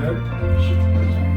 218장.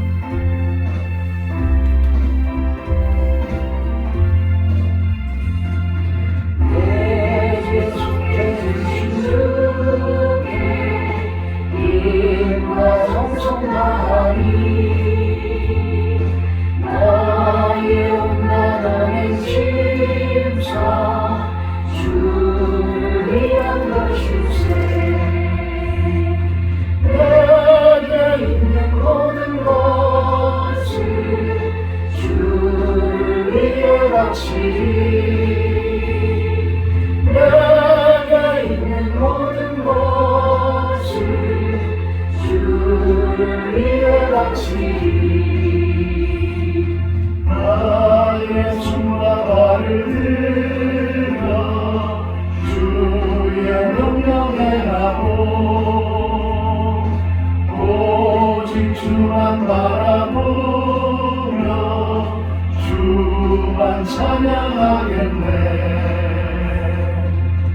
나의 손과 발을 들여 주의 명령에 나고 오직 주만 바라보며 주만 찬양하겠네.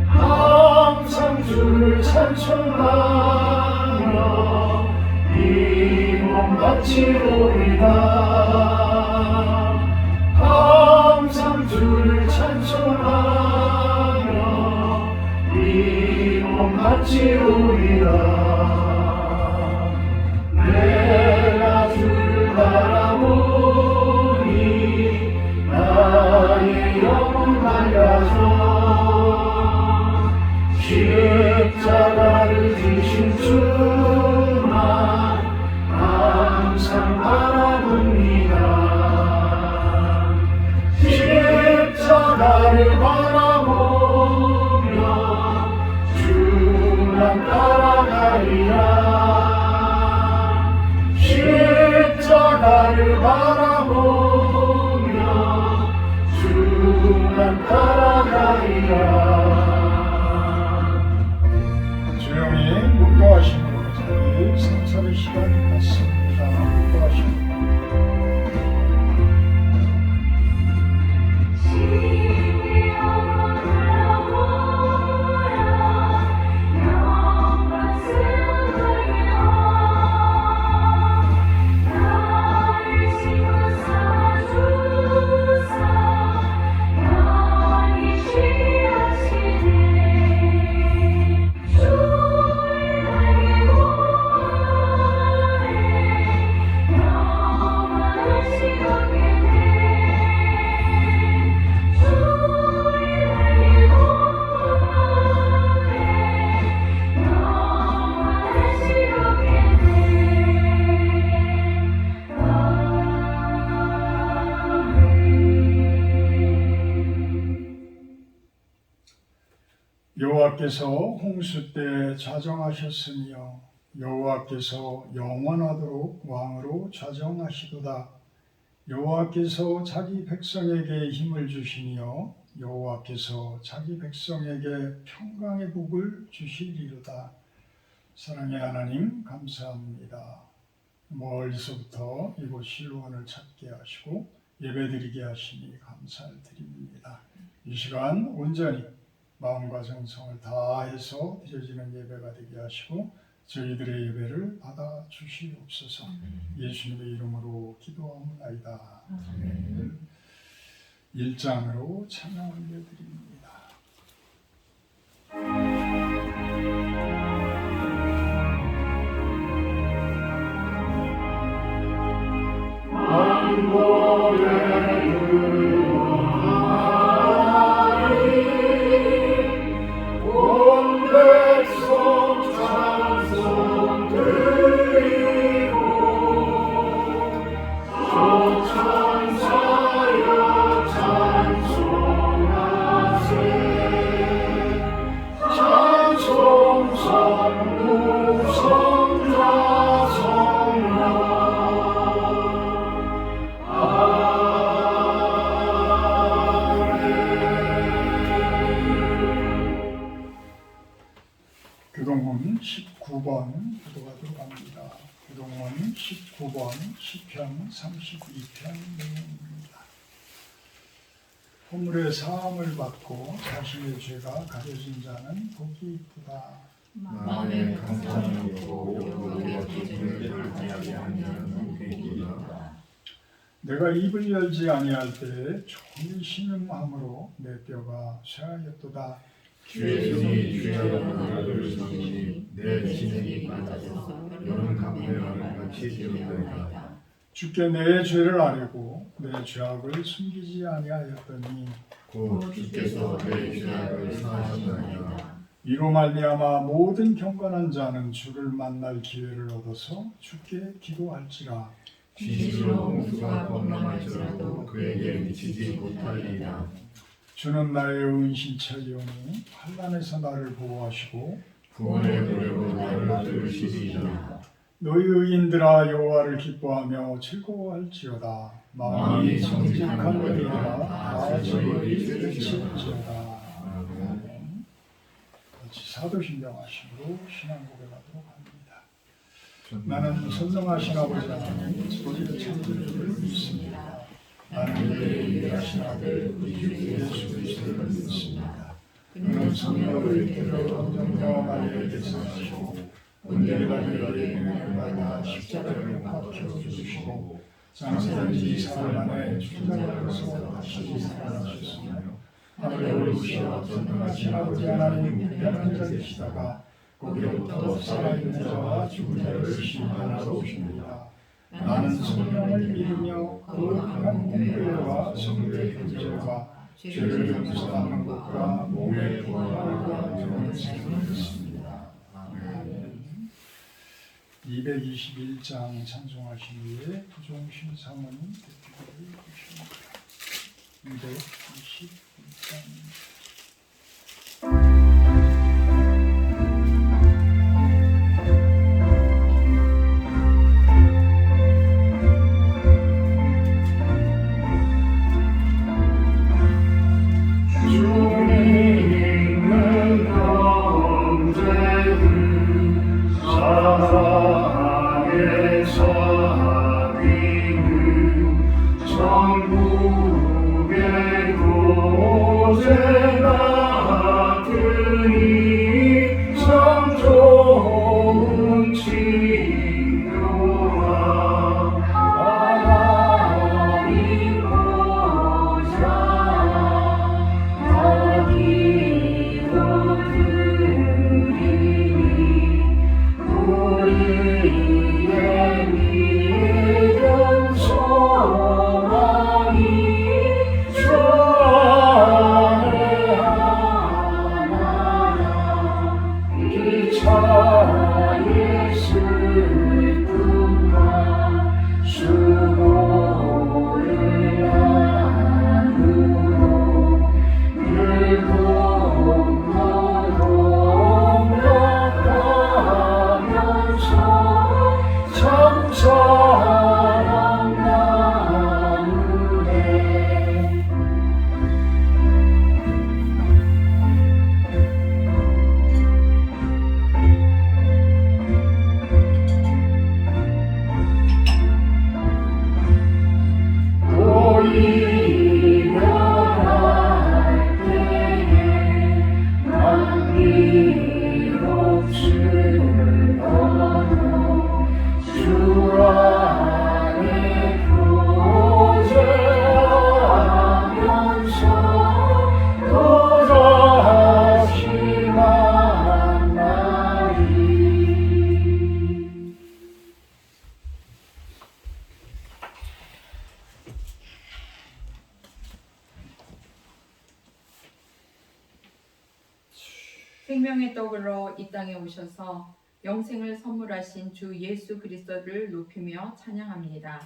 항상 주를 찬송하며 이 몸 바치오리다. 항상 주를 찬송하며 이 몸 바치오리다. 내가 주를 바라보니 나의 영혼 밝아져 십자가를 지신 주만 항상 바라봅니다. 십자가를 바라보며 주만 따라가리라. 십자가를 바라보며 주만 따라가리라. 조용히 묵도하심으로 자기 성찰의 시간이 갔습니다. 묵도하심으로. 여호와께서 홍수 때 자정하셨으며 여호와께서 영원하도록 왕으로 자정하시도다. 여호와께서 자기 백성에게 힘을 주시며 여호와께서 자기 백성에게 평강의 복을 주시리로다. 사랑의 하나님, 감사합니다. 멀리서부터 이곳 실로원을 찾게 하시고 예배드리게 하시니 감사를 드립니다. 이 시간 온전히 마음과 정성을 다해서 드려지는 예배가 되게 하시고 저희들의 예배를 받아 주시옵소서. 예수님의 이름으로 기도하옵나이다. 1장으로 찬양 올려드립니다. 교동문 19번 기도가 들어갑니다. 교동문 19번 시편 32편 내용입니다. 허물의 사함을 받고 자신의 죄가 가려진 자는 복이 있도다. 마음에 감사함이 없고 욕으로 기쁨을 하게 내가 입을 열지 아니할 때에 종일 신음함으로 내 뼈가 쇠하였도다. 주의 종이 주야로 나를 섬기니 내 진행이 맞아서 너는 강렬함을 같이 되었나이다. 주께 내 죄를 아뢰고 내 죄악을 숨기지 아니하였더니 곧 주께서 내 죄악을 사하셨나이다. 이로 말미암아 모든 경건한 자는 주를 만날 기회를 얻어서 주께 기도할지라. 진실로 홍수가 범람할지라도 그에게 미치지 못하리이다. 주는 나의 은신처이오니 환난에서 나를 보호하시고 구원의 노래로 나를 들으시리이다. 너희 의인들아 여호와를 기뻐하며 즐거워할지어다. 마음이 정직한 너희가 다 저희를 들으실지어다. 아멘. 같이 사도신경 하심으로 신앙 고백하도록 합니다. 나는 선정하신 아버지 하나님 소리를 참으를 믿습니다. 나는 그의 유일하신 아들 우리 주 예수 그리스도를 믿습니다. 그는 성령을 인도로 성령과 마리아에게서 나시고 온전한 너희에게 받아 십자가를 못 박혀 죽으시고 장사된 지 사흘 만에 죽자로서 다시 살아나셨으며 하늘에 오르시어 전능하신 아버지 하나님 우편한 자 계시다가 거기로부터 살아있는 자와 죽은 자를 심판하러 오십니다. 나는 성령을 믿으며 거룩한 공회와 성도의 교제와 죄를 용서하는 것과 몸의 부활과 영원한 생명을 믿습니다. 아멘. 221장 찬송하신 후에 부종신 사모님 대표를 해주십니다. 221장 생명의 떡으로 이 땅에 오셔서 영생을 선물하신 주 예수 그리스도를 높이며 찬양합니다.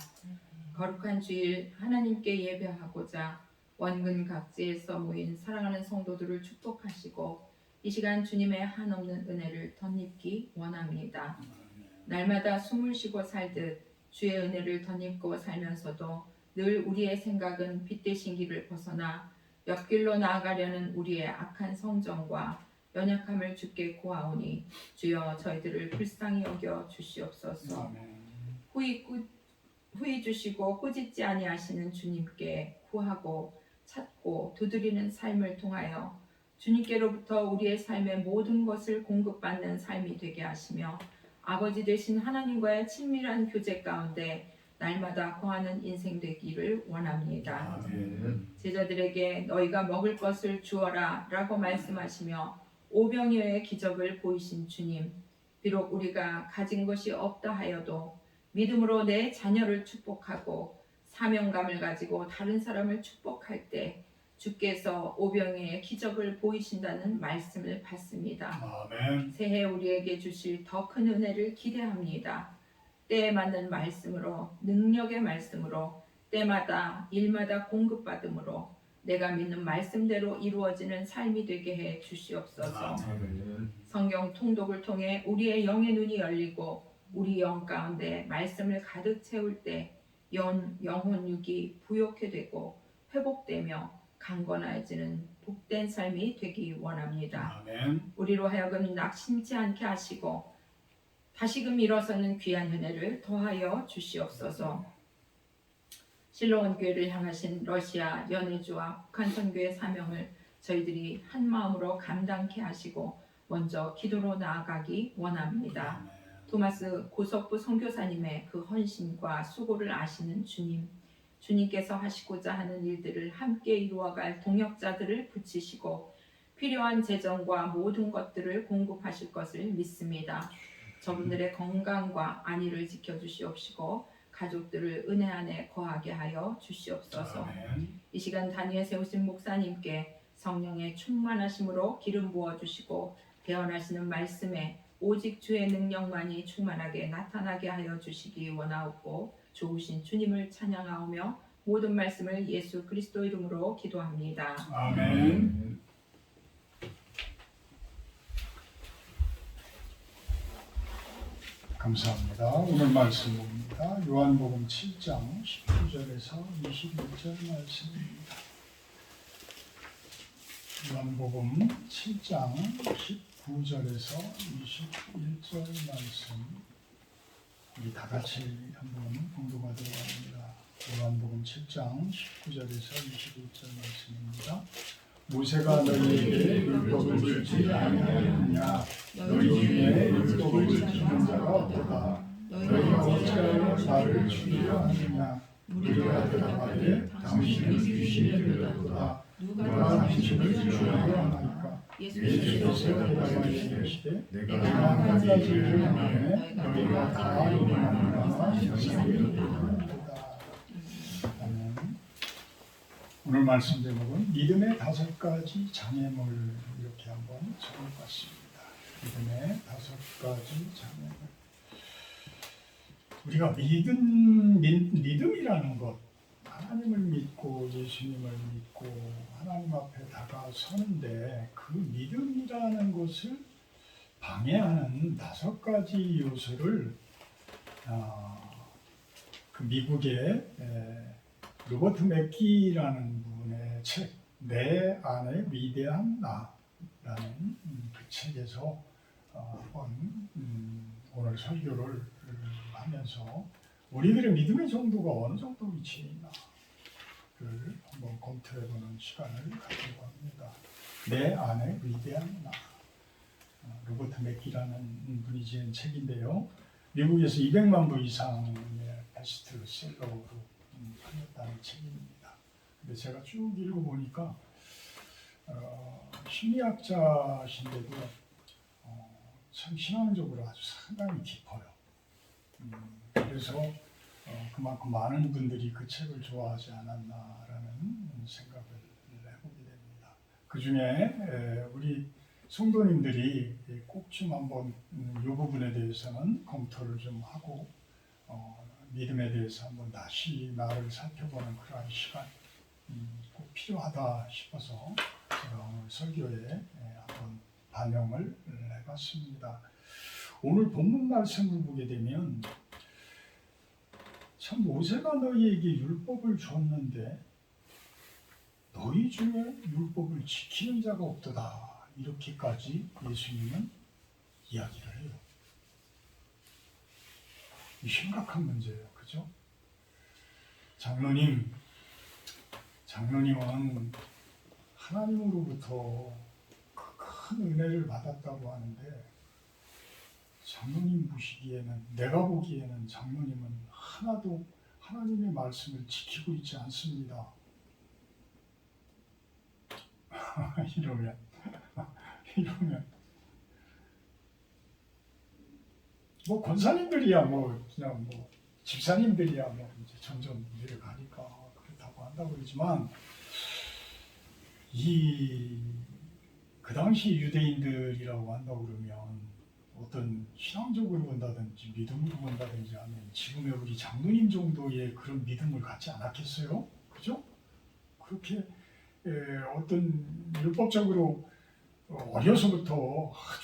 거룩한 주일 하나님께 예배하고자 원근 각지에서 모인 사랑하는 성도들을 축복하시고 이 시간 주님의 한없는 은혜를 덧입기 원합니다. 날마다 숨을 쉬고 살듯 주의 은혜를 덧입고 살면서도 늘 우리의 생각은 빛되신 길을 벗어나 옆길로 나아가려는 우리의 악한 성정과 연약함을 주께 고하오니 주여 저희들을 불쌍히 여겨 주시옵소서. 후히 주시고 꾸짖지 아니하시는 주님께 구하고 찾고 두드리는 삶을 통하여 주님께로부터 우리의 삶의 모든 것을 공급받는 삶이 되게 하시며 아버지 되신 하나님과의 친밀한 교제 가운데 날마다 거하는 인생 되기를 원합니다. 아멘. 제자들에게 너희가 먹을 것을 주어라 라고 말씀하시며 오병이어의 기적을 보이신 주님, 비록 우리가 가진 것이 없다 하여도 믿음으로 내 자녀를 축복하고 사명감을 가지고 다른 사람을 축복할 때 주께서 오병이어의 기적을 보이신다는 말씀을 받습니다. 아멘. 새해 우리에게 주실 더 큰 은혜를 기대합니다. 때에 맞는 말씀으로, 능력의 말씀으로, 때마다 일마다 공급받음으로 내가 믿는 말씀대로 이루어지는 삶이 되게 해 주시옵소서. 아멘. 성경 통독을 통해 우리의 영의 눈이 열리고 우리 영 가운데 말씀을 가득 채울 때 영혼 육이 부욕해 되고 회복되며 강건해지는 복된 삶이 되기 원합니다. 아멘. 우리로 하여금 낙심치 않게 하시고 다시금 일어서는 귀한 은혜를 더하여 주시옵소서. 실로온 교회를 향하신 러시아 연해주와 북한 선교의 사명을 저희들이 한 마음으로 감당케 하시고 먼저 기도로 나아가기 원합니다. 토마스 고석부 선교사님의 그 헌신과 수고를 아시는 주님, 주님께서 하시고자 하는 일들을 함께 이루어갈 동역자들을 붙이시고 필요한 재정과 모든 것들을 공급하실 것을 믿습니다. 저분들의 건강과 안위를 지켜주시옵시고 가족들을 은혜 안에 거하게 하여 주시옵소서. 아멘. 이 시간 단위에 세우신 목사님께 성령의 충만하심으로 기름 부어주시고 대언하시는 말씀에 오직 주의 능력만이 충만하게 나타나게 하여 주시기 원하옵고 좋으신 주님을 찬양하오며 모든 말씀을 예수 그리스도 이름으로 기도합니다. 아멘. 감사합니다. 오늘 말씀입니다. 요한복음 7장 19절에서 21절 말씀입니다. 요한복음 7장 19절에서 21절 말씀, 우리 다 같이 한번 공독하도록 합니다. 요한복음 7장 19절에서 21절 말씀입니다. 모세가 너희에게 율법을 주지 아니하였느냐? 너희 중에 율법을 지키는 자가 없도다. 너희가 어찌하여 나를 죽이려 하느냐? 우리가 대답하되 당신은 귀신이 들렸도다. 누가 당신을 죽이려 하나이까? 예수께서 대답하시되 내가 한 가지를 명하되 너희가 다 인하노라. 오늘 말씀 제목은 믿음의 5가지 장애물, 이렇게 한번 적어봤습니다. 믿음의 5가지 장애물. 우리가 믿음이라는 것, 하나님을 믿고 예수님을 믿고 하나님 앞에 다가서는데 그 믿음이라는 것을 방해하는 5가지 요소를 그 미국의 로버트 맥기라는 분의 책, 내 안의 위대한 나라는 그 책에서 한번 오늘 설교를 하면서 우리들의 믿음의 정도가 어느 정도 위치에 있나를 한번 검토해보는 시간을 갖려고 합니다. 내 안의 위대한 나. 로버트 맥기라는 분이 지은 책인데요. 미국에서 200만 부 이상의 베스트셀러로 팔렸다는 책입니다. 근데 제가 쭉 읽어보니까 심리학자신데도 참 신앙적으로 아주 상당히 깊어요. 그래서 그만큼 많은 분들이 그 책을 좋아하지 않았나라는 생각을 해보게 됩니다. 그 중에 우리 성도님들이 꼭 좀 한번 이 부분에 대해서는 검토를 좀 하고 믿음에 대해서 한번 다시 나를 살펴보는 그러한 시간 꼭 필요하다 싶어서 제가 오늘 설교에 한번 반영을 해봤습니다. 오늘 본문 말씀을 보게 되면 참 모세가 너희에게 율법을 줬는데 너희 중에 율법을 지키는 자가 없도다, 이렇게까지 예수님은 이야기를 해요. 이 심각한 문제예요. 그죠? 장로님은 하나님으로부터 큰 은혜를 받았다고 하는데 장로님 보시기에는, 내가 보기에는 장로님은 하나도 하나님의 말씀을 지키고 있지 않습니다. 이러면 뭐 권사님들이야 뭐 그냥 뭐 집사님들이야 뭐 이제 점점 내려가니까 그렇다고 한다고 그러지만 그 당시 유대인들이라고 한다고 그러면 어떤 신앙적으로 본다든지 믿음으로 본다든지 하면 지금의 우리 장로님 정도의 그런 믿음을 갖지 않았겠어요? 그죠? 그렇게 어떤 율법적으로 아주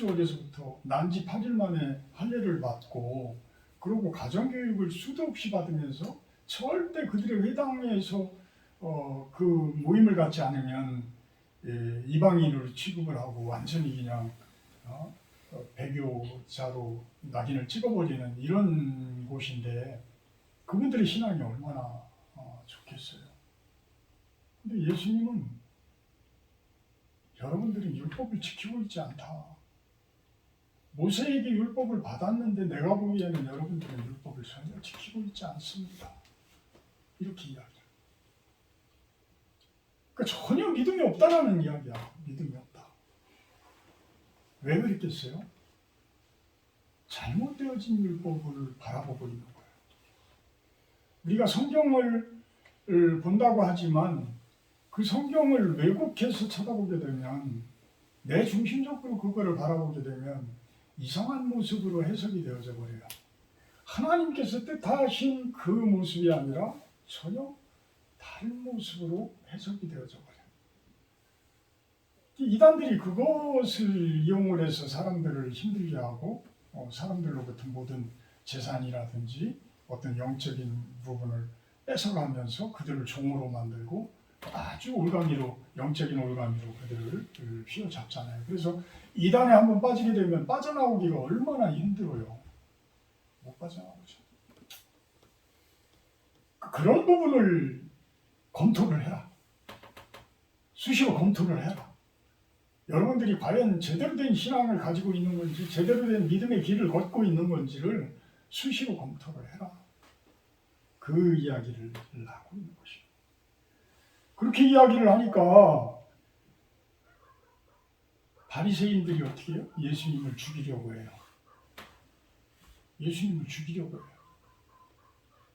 어려서부터 난지 8일 만에 할례를 받고 그리고 가정교육을 수도 없이 받으면서 절대 그들의 회당에서 그 모임을 갖지 않으면 이방인으로 취급을 하고 완전히 그냥 배교자로 낙인을 찍어버리는 이런 곳인데 그분들의 신앙이 얼마나 좋겠어요. 근데 예수님은 여러분들이 율법을 지키고 있지 않다. 모세에게 율법을 받았는데 내가 보기에는 여러분들은 율법을 전혀 지키고 있지 않습니다. 이렇게 이야기해요. 그러니까 전혀 믿음이 없다라는 이야기야. 믿음이 없다. 왜 그랬겠어요? 잘못되어진 율법을 바라보고 있는 거예요. 우리가 성경을 본다고 하지만 그 성경을 왜곡해서 쳐다보게 되면 내 중심적으로 그거를 바라보게 되면 이상한 모습으로 해석이 되어져 버려요. 하나님께서 뜻하신 그 모습이 아니라 전혀 다른 모습으로 해석이 되어져 버려요. 이단들이 그것을 이용을 해서 사람들을 힘들게 하고 사람들로부터 모든 재산이라든지 어떤 영적인 부분을 뺏어가면서 그들을 종으로 만들고 아주 올가미로 영적인 올가미로 그들을 휘어잡잖아요. 그래서 이단에 한번 빠지게 되면 빠져나오기가 얼마나 힘들어요. 못 빠져나오죠. 그런 부분을 검토를 해라. 수시로 검토를 해라. 여러분들이 과연 제대로 된 신앙을 가지고 있는 건지 제대로 된 믿음의 길을 걷고 있는 건지를 수시로 검토를 해라. 그 이야기를 하고 있는 것입니다. 그렇게 이야기를 하니까 바리새인들이 어떻게 해요? 예수님을 죽이려고 해요. 예수님을 죽이려고 해요.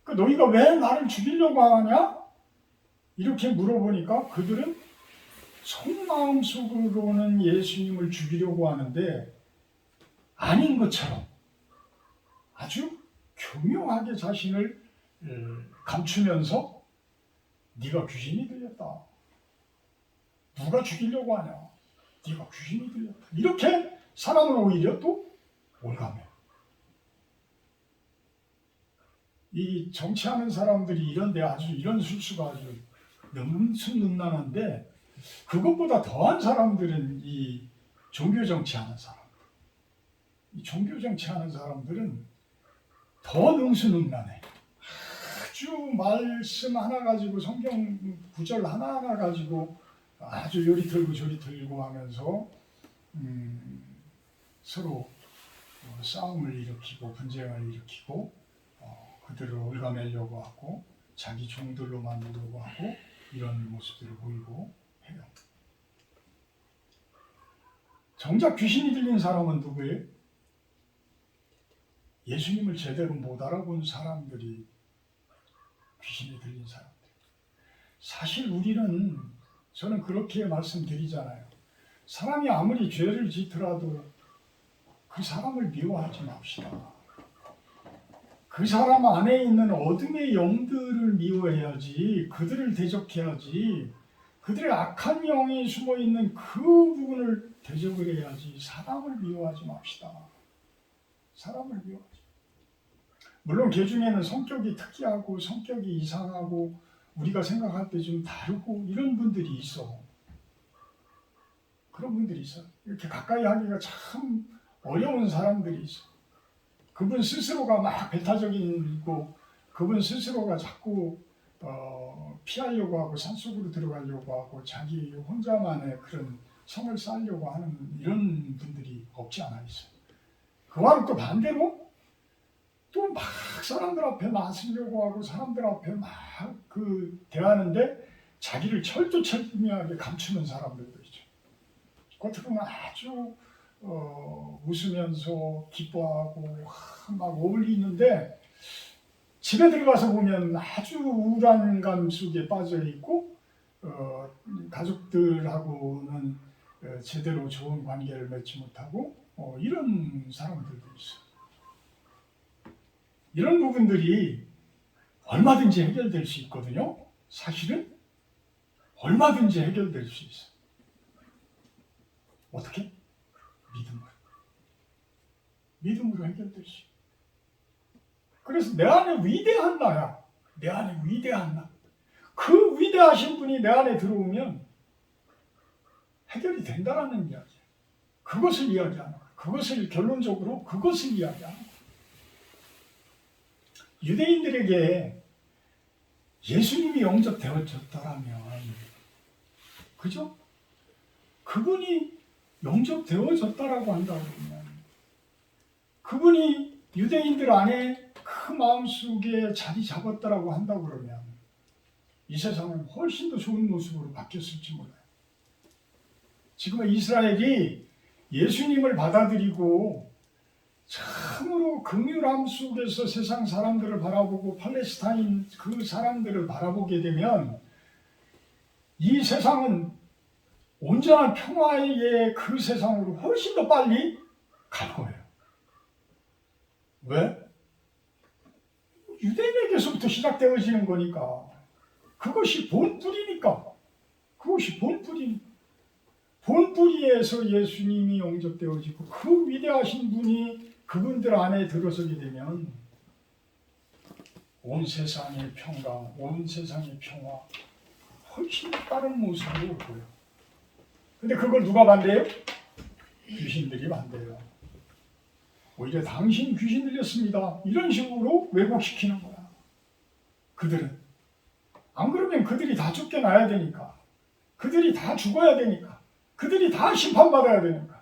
그러니까 너희가 왜 나를 죽이려고 하냐? 이렇게 물어보니까 그들은 속마음 속으로는 예수님을 죽이려고 하는데 아닌 것처럼 아주 교묘하게 자신을 감추면서 네가 귀신이 들렸다. 누가 죽이려고 하냐? 네가 귀신이 들렸다. 이렇게 사람을 오히려 또 올가매요. 이 정치하는 사람들이 이런데 아주 이런 술수가 아주 능수능란한데 그것보다 더한 사람들은 이 종교 정치하는 사람들. 이 종교 정치하는 사람들은 더 능수능란해. 아주 말씀 하나 가지고 성경 구절 하나하나 가지고 아주 요리 털고 저리 털고 하면서 서로 싸움을 일으키고 분쟁을 일으키고 그들을 올가매려고 하고 자기 종들로 만들려고 하고 이런 모습들을 보이고 해요. 정작 귀신이 들린 사람은 누구예요? 예수님을 제대로 못 알아본 사람들이 귀신이 들린 사람들. 사실 우리는 저는 그렇게 말씀드리잖아요. 사람이 아무리 죄를 짓더라도 그 사람을 미워하지 맙시다. 그 사람 안에 있는 어둠의 영들을 미워해야지, 그들을 대적해야지, 그들의 악한 영이 숨어있는 그 부분을 대적을 해야지, 사람을 미워하지 맙시다. 사람을 미워하지. 물론 개 중에는 성격이 특이하고 성격이 이상하고 우리가 생각할 때 좀 다르고 이런 분들이 있어. 그런 분들이 있어. 이렇게 가까이 하기가 참 어려운 사람들이 있어. 그분 스스로가 막 배타적이고 그분 스스로가 자꾸 피하려고 하고 산속으로 들어가려고 하고 자기 혼자만의 그런 성을 쌓으려고 하는 이런 분들이 없지 않아 있어요. 그와는 또 반대로 또 막 사람들 앞에 나서려고 하고 사람들 앞에 막 대하는데 자기를 철두철미하게 감추는 사람들도 있죠. 겉으로는 아주 웃으면서 기뻐하고 막 어울리는데 집에 들어가서 보면 아주 우울한 감 속에 빠져 있고 가족들하고는 제대로 좋은 관계를 맺지 못하고 이런 사람들도 있어요. 이런 부분들이 얼마든지 해결될 수 있거든요. 사실은 얼마든지 해결될 수 있어요. 어떻게? 믿음으로 해결될 수 있어요. 그래서 내 안에 위대한 나야. 내 안에 위대한 나. 그 위대하신 분이 내 안에 들어오면 해결이 된다라는 이야기예요. 그것을 이야기하는 거예요. 그것을 결론적으로 그것을 이야기하는 거예요. 유대인들에게 예수님이 영접되어졌다라면, 그죠? 그분이 영접되어졌다라고 한다고 그러면, 그분이 유대인들 안에 그 마음속에 자리 잡았다라고 한다고 그러면, 이 세상은 훨씬 더 좋은 모습으로 바뀌었을지 몰라요. 지금 이스라엘이 예수님을 받아들이고 참으로 긍휼함 속에서 세상 사람들을 바라보고 팔레스타인 그 사람들을 바라보게 되면 이 세상은 온전한 평화의 그 세상으로 훨씬 더 빨리 갈 거예요. 왜? 유대인에게서부터 시작되어지는 거니까. 그것이 본뿌리니까. 그것이 본뿌리니까. 본뿌리에서 예수님이 영접되어지고 그 위대하신 분이 그분들 안에 들어서게 되면 온 세상의 평강, 온 세상의 평화 훨씬 다른 모습으로 보여요. 근데 그걸 누가 반대해요? 귀신들이 반대해요. 오히려 당신 귀신 들렸습니다. 이런 식으로 왜곡시키는 거야. 그들은. 안 그러면 그들이 다 쫓겨나야 되니까. 그들이 다 죽어야 되니까. 그들이 다 심판받아야 되니까.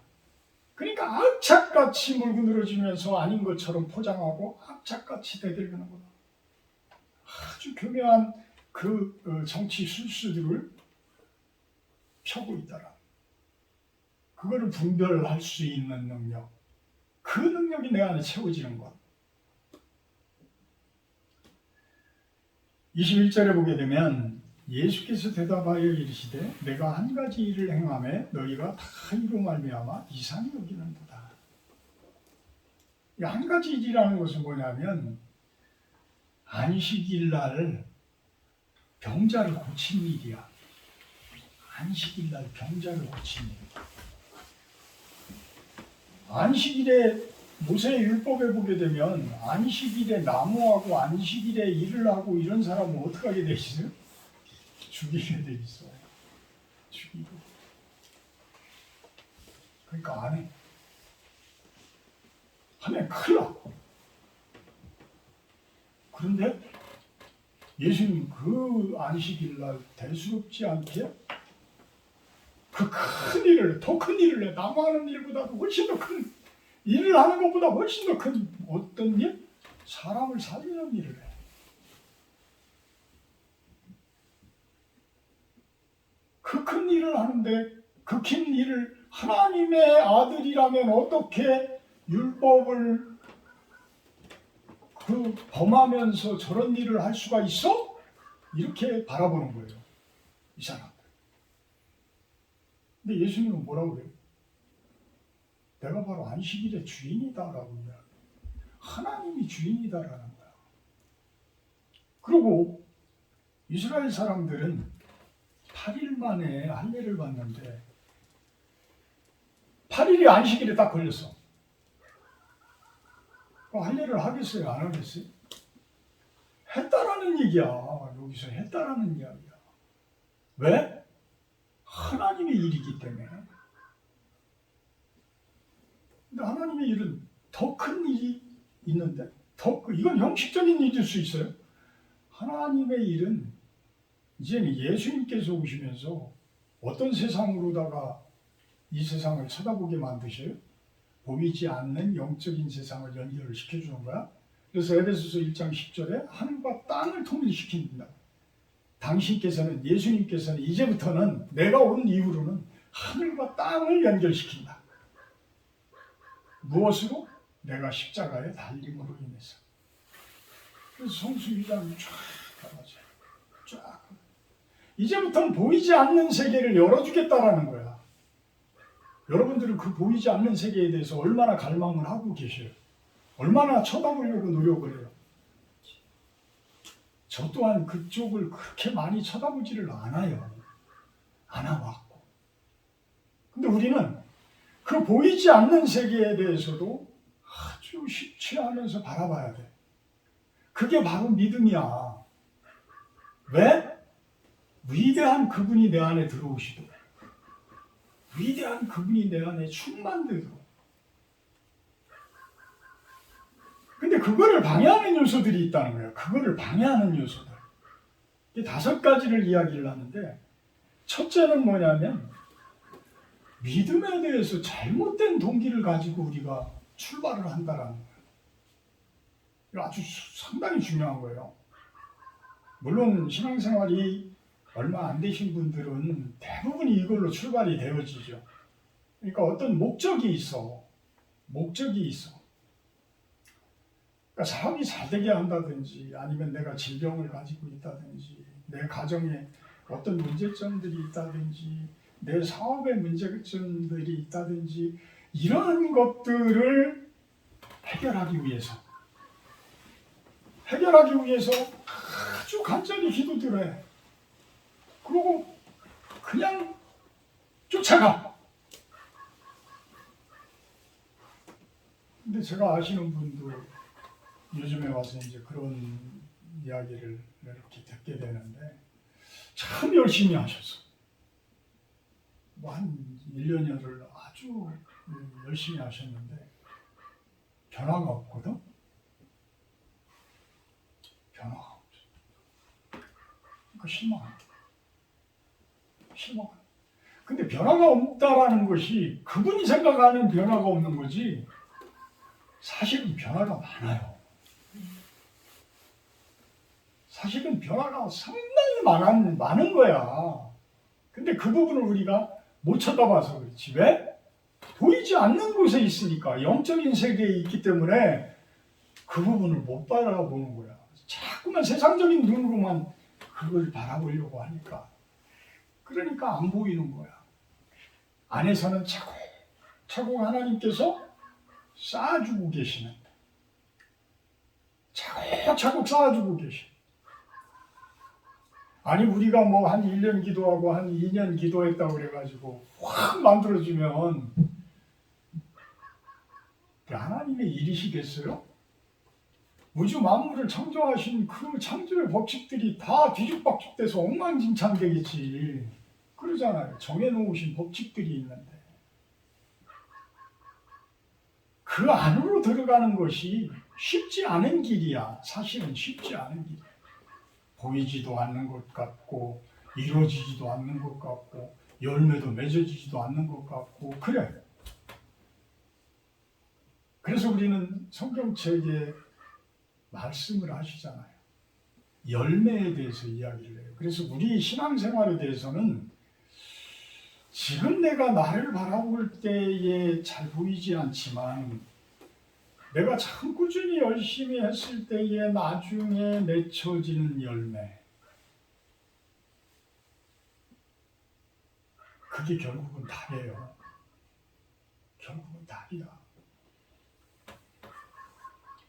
그러니까 악착같이 물고 늘어지면서 아닌 것처럼 포장하고 악착같이 대들는 거다. 아주 교묘한 그 정치 술수들을 펴고 있더라. 그거를 분별할 수 있는 능력. 그 능력이 내 안에 채워지는 것. 21절에 보게 되면 예수께서 대답하여 이르시되 내가 한 가지 일을 행하매 너희가 다 이로 말미암아 이상히 여기는도다. 이 한 가지 일이라는 것은 뭐냐면 안식일 날 병자를 고친 일이야. 안식일 날 병자를 고친 일. 안식일에 모세의 율법에 보게 되면 안식일에 나무하고 안식일에 일을 하고 이런 사람은 어떻게 하게 돼 있어요? 죽이게 돼 있어요. 죽이고. 그러니까 안 해. 하면 큰일 나. 그런데 예수님 그 안식일 날 대수롭지 않게 그 큰 일을, 더 큰 일을 해. 나무하는 일보다도 훨씬 더 큰 일을 하는 것보다 훨씬 더 큰 어떤 일? 사람을 살리는 일을 해. 그 큰 일을 하는데 그 큰 일을 하나님의 아들이라면 어떻게 율법을 범하면서 저런 일을 할 수가 있어? 이렇게 바라보는 거예요. 이 사람. 근데 예수님은 뭐라고 그래요? 내가 바로 안식일의 주인이다라고 이야기해요. 하나님이 주인이다라는 거야. 그리고 이스라엘 사람들은 8일 만에 할례를 받는데 8일이 안식일에 딱 걸렸어. 할례를 하겠어요? 안 하겠어요? 했다라는 얘기야. 여기서 했다라는 이야기야. 왜? 하나님의 일이기 때문에. 근데 하나님의 일은 더 큰 일이 있는데 이건 형식적인 일일 수 있어요. 하나님의 일은 이제는 예수님께서 오시면서 어떤 세상으로다가 이 세상을 쳐다보게 만드셔요? 보이지 않는 영적인 세상을 연결을 시켜주는 거야. 그래서 에베소서 1장 10절에 하늘과 땅을 통일시킨다. 당신께서는, 예수님께서는 이제부터는, 내가 온 이후로는 하늘과 땅을 연결시킨다. 무엇으로? 내가 십자가에 달림으로 인해서. 그래서 성수 2장이 쫙 가라져요. 쫙. 이제부터는 보이지 않는 세계를 열어주겠다라는 거야. 여러분들은 그 보이지 않는 세계에 대해서 얼마나 갈망을 하고 계셔요? 얼마나 쳐다보려고 노력을 해요? 저 또한 그쪽을 그렇게 많이 쳐다보지를 않아요. 않아왔고. 근데 우리는 그 보이지 않는 세계에 대해서도 아주 쉽지 않아서 바라봐야 돼. 그게 바로 믿음이야. 왜? 위대한 그분이 내 안에 들어오시도록. 위대한 그분이 내 안에 충만되도록. 근데 그거를 방해하는 요소들이 있다는 거예요. 그거를 방해하는 요소들. 이 5가지를 이야기를 하는데, 첫째는 뭐냐면 믿음에 대해서 잘못된 동기를 가지고 우리가 출발을 한다라는 거예요. 이거 아주 상당히 중요한 거예요. 물론 신앙생활이 얼마 안 되신 분들은 대부분이 이걸로 출발이 되어지죠. 그러니까 어떤 목적이 있어. 목적이 있어. 그러니까 사업이 잘 되게 한다든지, 아니면 내가 질병을 가지고 있다든지, 내 가정에 어떤 문제점들이 있다든지, 내 사업에 문제점들이 있다든지, 이런 것들을 해결하기 위해서 아주 간절히 기도를 해. 그리고 그냥 쫓아가. 근데 제가 아시는 분도 요즘에 와서 이제 그런 이야기를 이렇게 듣게 되는데, 참 열심히 하셨어. 뭐 한 1년여를 아주 열심히 하셨는데 변화가 없거든. 변화가 없어. 그러니까 실망. 근데 변화가 없다라는 것이 그분이 생각하는 변화가 없는 거지, 사실은 변화가 많아요. 사실은 변화가 상당히 많은 거야. 근데 그 부분을 우리가 못 쳐다봐서 그렇지. 왜? 보이지 않는 곳에 있으니까, 영적인 세계에 있기 때문에 그 부분을 못 바라보는 거야. 자꾸만 세상적인 눈으로만 그걸 바라보려고 하니까. 그러니까 안 보이는 거야. 안에서는 차곡차곡 하나님께서 쌓아주고 계시는데, 차곡차곡 쌓아주고 계시. 아니 우리가 뭐 한 1년 기도하고 한 2년 기도했다고 그래가지고 확 만들어주면 하나님의 일이시겠어요? 우주 만물을 창조하신 그 창조의 법칙들이 다 뒤죽박죽돼서 엉망진창 되겠지. 그러잖아요. 정해놓으신 법칙들이 있는데 그 안으로 들어가는 것이 쉽지 않은 길이야. 사실은 쉽지 않은 길. 보이지도 않는 것 같고, 이루어지지도 않는 것 같고, 열매도 맺어지지도 않는 것 같고, 그래. 그래서 우리는 성경책에 말씀을 하시잖아요. 열매에 대해서 이야기를 해요. 그래서 우리 신앙생활에 대해서는 지금 내가 나를 바라볼 때에 잘 보이지 않지만, 내가 참 꾸준히 열심히 했을 때에 나중에 맺혀지는 열매, 그게 결국은 답이에요. 결국은 답이야.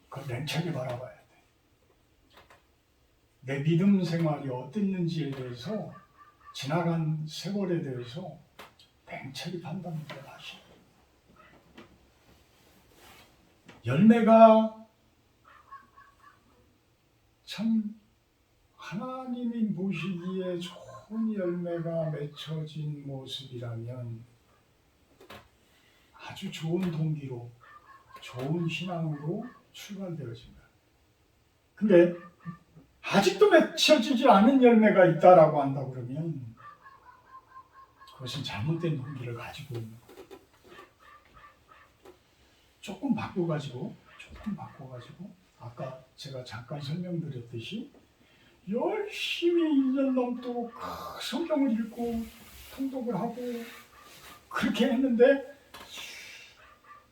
그걸 냉철히 바라봐야 돼. 내 믿음 생활이 어땠는지에 대해서, 지나간 세월에 대해서 냉철히 판단을 하시고, 열매가 참 하나님이 보시기에 좋은 열매가 맺혀진 모습이라면 아주 좋은 동기로, 좋은 신앙으로 출발되어진다. 근데 아직도 맺혀지지 않은 열매가 있다라고 한다 그러면 그것은 잘못된 동기를 가지고 있는 거예요. 조금 바꿔가지고 아까 제가 잠깐 설명드렸듯이 열심히 1년 넘도록 성경을 읽고 통독을 하고 그렇게 했는데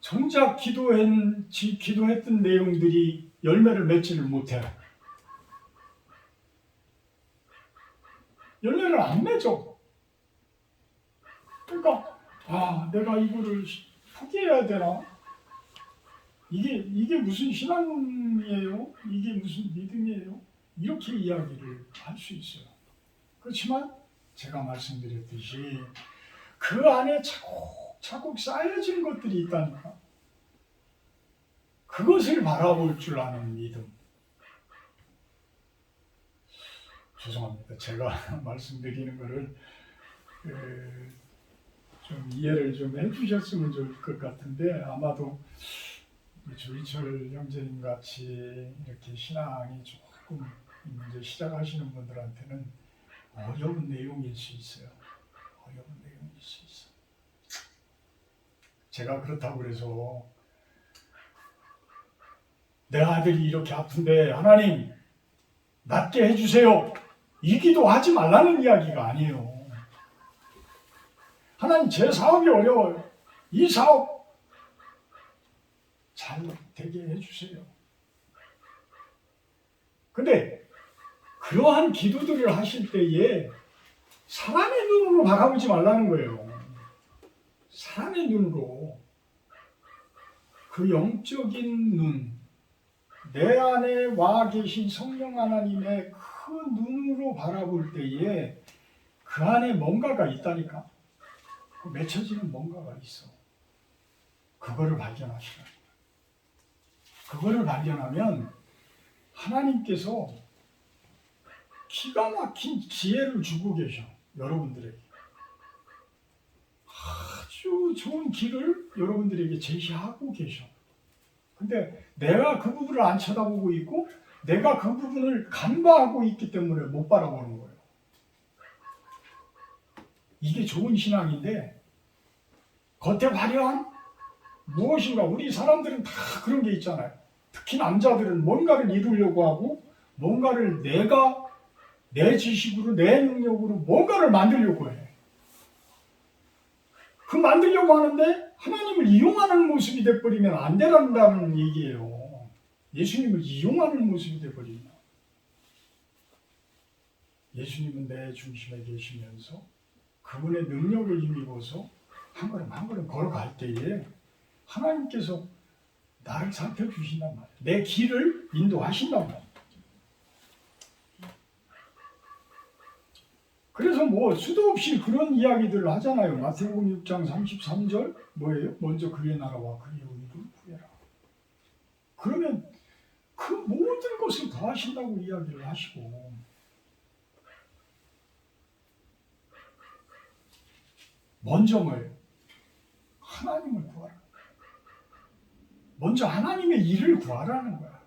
정작 기도했던 내용들이 열매를 맺지를 못해. 열매를 안 맺어. 그러니까 내가 이거를 포기해야 되나? 이게 무슨 신앙이에요? 이게 무슨 믿음이에요? 이렇게 이야기를 할 수 있어요. 그렇지만 제가 말씀드렸듯이 그 안에 차곡차곡 쌓여진 것들이 있다니까. 그것을 바라볼 줄 아는 믿음. 죄송합니다. 제가 말씀드리는 거를 좀 이해를 좀 해주셨으면 좋을 것 같은데 아마도 조희철 형제님 같이 이렇게 신앙이 조금 이제 시작하시는 분들한테는 어려운 내용일 수 있어요. 어려운 내용일 수 있어. 제가 그렇다고 그래서 내 아들이 이렇게 아픈데 하나님 낫게 해주세요. 이 기도하지 말라는 이야기가 아니에요. 하나님 제 사업이 어려워요. 이 사업 잘 되게 해주세요. 근데 그러한 기도들을 하실 때에 사람의 눈으로 바라보지 말라는 거예요. 사람의 눈으로 그 영적인 눈, 내 안에 와 계신 성령 하나님의 그 눈으로 바라볼 때에 그 안에 뭔가가 있다니까. 그 맺혀지는 뭔가가 있어. 그거를 발견하시라. 그거를 발견하면 하나님께서 기가 막힌 지혜를 주고 계셔. 여러분들에게. 아주 좋은 길을 여러분들에게 제시하고 계셔. 근데 내가 그 부분을 안 쳐다보고 있고 내가 그 부분을 간과하고 있기 때문에 못 바라보는 거예요. 이게 좋은 신앙인데 겉에 화려한 무엇인가 우리 사람들은 다 그런 게 있잖아요. 특히 남자들은 뭔가를 이루려고 하고 뭔가를 내가 내 지식으로 내 능력으로 뭔가를 만들려고 해. 그 만들려고 하는데 하나님을 이용하는 모습이 돼버리면 안 된다는 얘기예요. 예수님을 이용하는 모습이 돼버리면 예수님은 내 중심에 계시면서 그분의 능력을 힘입어서 한 걸음 한 걸음 걸어갈 때에 하나님께서 나를 살펴주신단 말이에요. 내 길을 인도하신단 말이에요. 그래서 뭐 수도 없이 그런 이야기들을 하잖아요. 마태복음 6장 33절 뭐예요? 먼저 그의 나라와 그의 의를 구해라. 그러면 그 모든 것을 더하신다고 이야기를 하시고 먼저 뭐예요? 하나님을 구하라. 먼저 하나님의 일을 구하라는 거야.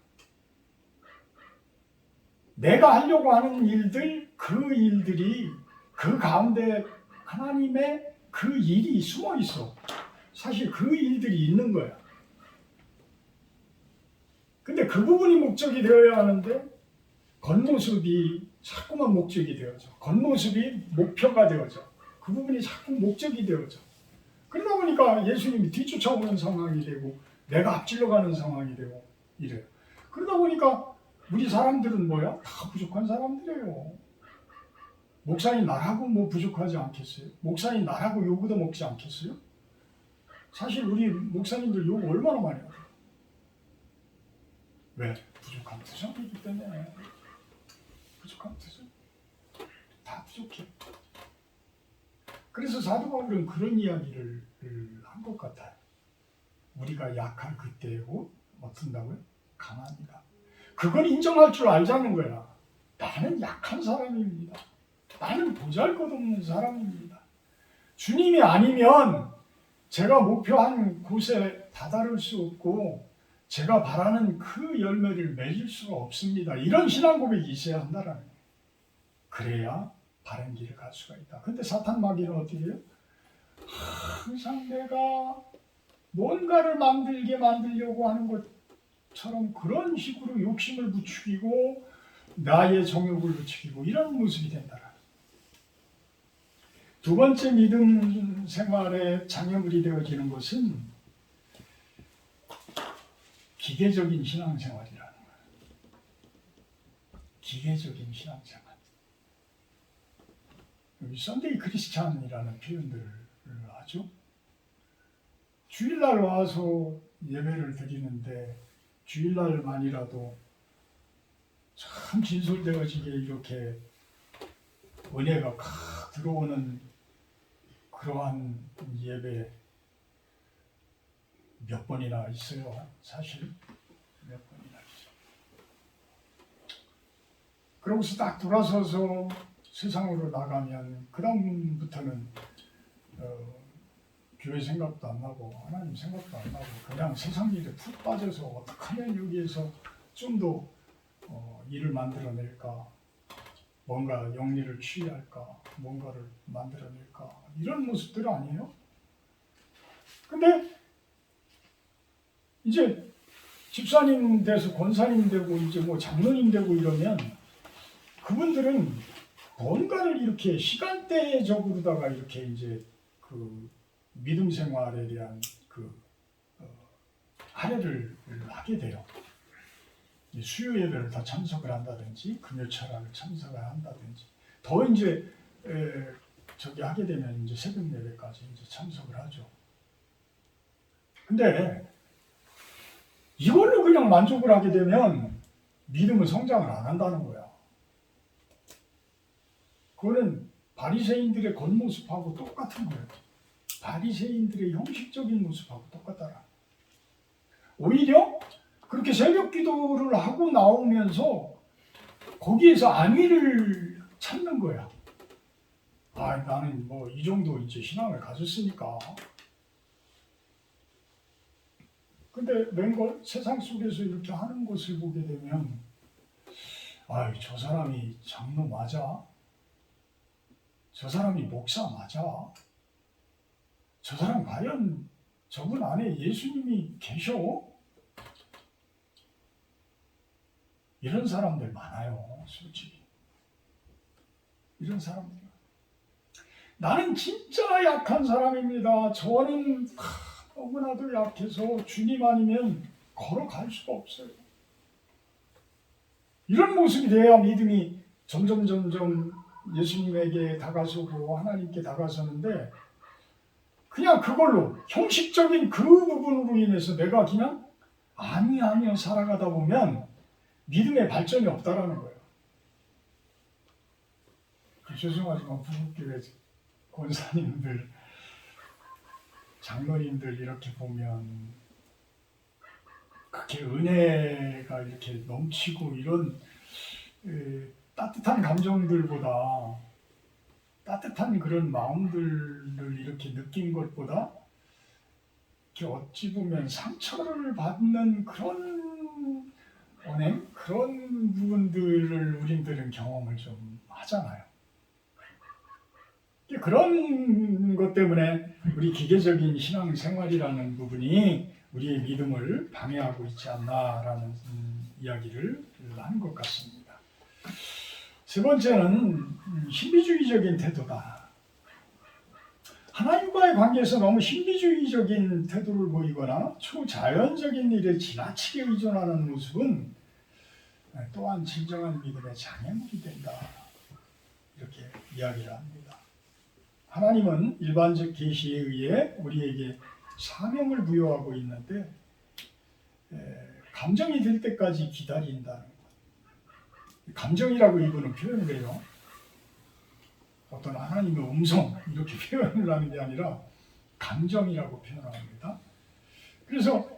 내가 하려고 하는 일들, 그 일들이 그 가운데 하나님의 그 일이 숨어 있어. 사실 그 일들이 있는 거야. 근데 그 부분이 목적이 되어야 하는데 겉모습이 자꾸만 목적이 되어져. 겉모습이 목표가 되어져. 그 부분이 자꾸 목적이 되어져. 그러다 보니까 예수님이 뒤쫓아오는 상황이 되고 내가 앞질러 가는 상황이 되고 이래요. 그러다 보니까 우리 사람들은 뭐야? 다 부족한 사람들이에요. 목사님 나라고 뭐 부족하지 않겠어요? 목사님 나라고 욕 얻어먹지 않겠어요? 사실 우리 목사님들 욕 얼마나 많이 하죠? 왜? 부족한 투성이기 때문에. 부족한 투성. 다 부족해. 그래서 사도 바울은 그런 이야기를 한 것 같아요. 우리가 약한 그때고 어떤다고요? 강합니다. 그걸 인정할 줄 알자는 거야. 나는 약한 사람입니다. 나는 보잘것없는 사람입니다. 주님이 아니면 제가 목표한 곳에 다다를 수 없고 제가 바라는 그 열매를 맺을 수가 없습니다. 이런 신앙 고백이 있어야 한다라는 거예요. 그래야 바른 길을 갈 수가 있다. 근데 사탄 마귀는 어떻게 해요? 항상 내가 뭔가를 만들려고 하는 것, 것처럼 그런 식으로 욕심을 부추기고 나의 정욕을 부추기고 이런 모습이 된다. 두 번째 믿음 생활의 장애물이 되어지는 것은 기계적인 신앙생활이라는 거예요. 기계적인 신앙생활. 여기 썬데이 크리스찬이라는 표현들을 하죠. 주일날 와서 예배를 드리는데 주일날만이라도 참 진솔되어지게 이렇게 은혜가 팍 들어오는 그러한 예배 몇 번이나 있어요. 사실 몇 번이나 있어요. 그러고서 딱 돌아서서 세상으로 나가면 그 다음부터는 교회 생각도 안 나고 하나님 생각도 안 나고 그냥 세상 일에 푹 빠져서 어떻게 하면 여기에서 좀 더 일을 만들어낼까, 뭔가 영리를 취할까, 뭔가를 만들어낼까 이런 모습들 아니에요? 근데 이제 집사님 돼서 권사님 되고 이제 뭐 장로님 되고 이러면 그분들은 뭔가를 이렇게 시간대적으로다가 이렇게 이제 그 믿음 생활에 대한 그 할애를 하게 돼요. 수요 예배를 다 참석을 한다든지 금요 철학을 참석을 한다든지 더 이제 저기 하게 되면 이제 새벽 예배까지 이제 참석을 하죠. 근데 이걸로 그냥 만족을 하게 되면 믿음은 성장을 안 한다는 거야. 그거는 바리새인들의 겉모습하고 똑같은 거예요. 바리새인들의 형식적인 모습하고 똑같더라. 오히려 그렇게 새벽 기도를 하고 나오면서 거기에서 안위를 찾는 거야. 아, 나는 뭐 이 정도 이제 신앙을 가졌으니까. 근데 웬걸 세상 속에서 이렇게 하는 것을 보게 되면 아, 저 사람이 장로 맞아? 저 사람이 목사 맞아? 저 사람 과연 저분 안에 예수님이 계셔? 이런 사람들 많아요, 솔직히. 이런 사람들. 나는 진짜 약한 사람입니다. 저는 너무나도 약해서 주님 아니면 걸어갈 수가 없어요. 이런 모습이 돼야 믿음이 점점 예수님에게 다가서고 하나님께 다가서는데 그냥 그걸로 형식적인 그 부분으로 인해서 내가 그냥 아니하며 살아가다 보면 믿음의 발전이 없다라는 거예요. 죄송하지만 부부교회 권사님들, 장로님들 이렇게 보면 그렇게 은혜가 이렇게 넘치고 이런 따뜻한 감정들보다 따뜻한 그런 마음들을 이렇게 느낀 것보다 이렇게 어찌 보면 상처를 받는 그런 언행? 그런 부분들을 우리들은 경험을 좀 하잖아요. 그런 것 때문에 우리 기계적인 신앙생활이라는 부분이 우리의 믿음을 방해하고 있지 않나라는 이야기를 하는 것 같습니다. 세 번째는 신비주의적인 태도다. 하나님과의 관계에서 너무 신비주의적인 태도를 보이거나 초자연적인 일에 지나치게 의존하는 모습은 또한 진정한 믿음의 장애물이 된다. 이렇게 이야기를 합니다. 하나님은 일반적 계시에 의해 우리에게 사명을 부여하고 있는데 감정이 될 때까지 기다린다는 것. 감정이라고 이분은 표현을 해요. 어떤 하나님의 음성 이렇게 표현을 하는 게 아니라 감정이라고 표현합니다. 그래서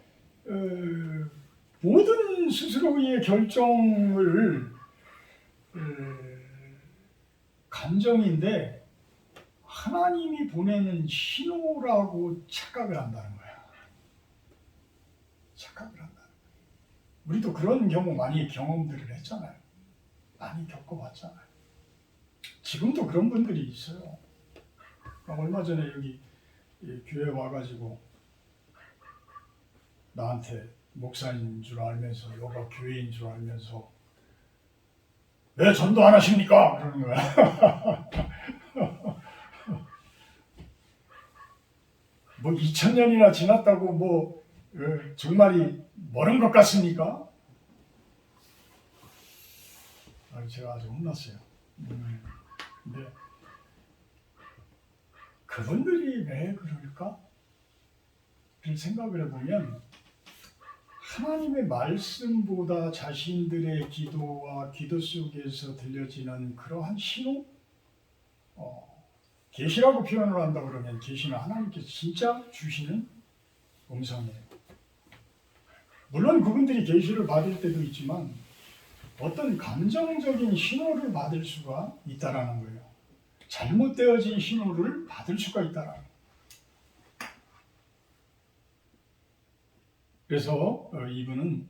모든 스스로의 결정을 감정인데 하나님이 보내는 신호라고 착각을 한다는 거야. 착각을 한다는 거야. 우리도 그런 경우 많이 경험들을 했잖아요. 많이 겪어봤잖아요. 지금도 그런 분들이 있어요. 얼마 전에 여기 교회 와가지고 나한테 목사인 줄 알면서 여가 교회인 줄 알면서 왜 전도 안 하십니까? 그러는 거야. 뭐 2000년이나 지났다고 뭐 정말이 멀은 것 같습니까? 제가 아주 혼났어요. 근데 그분들이 왜 그럴까? 를 생각을 해보면 하나님의 말씀보다 자신들의 기도와 기도 속에서 들려지는 그러한 신호? 계시라고 표현을 한다 그러면 계시는 하나님께서 진짜 주시는 음성이에요. 물론 그분들이 계시를 받을 때도 있지만 어떤 감정적인 신호를 받을 수가 있다라는 거예요. 잘못되어진 신호를 받을 수가 있다라는 거예요. 그래서 이분은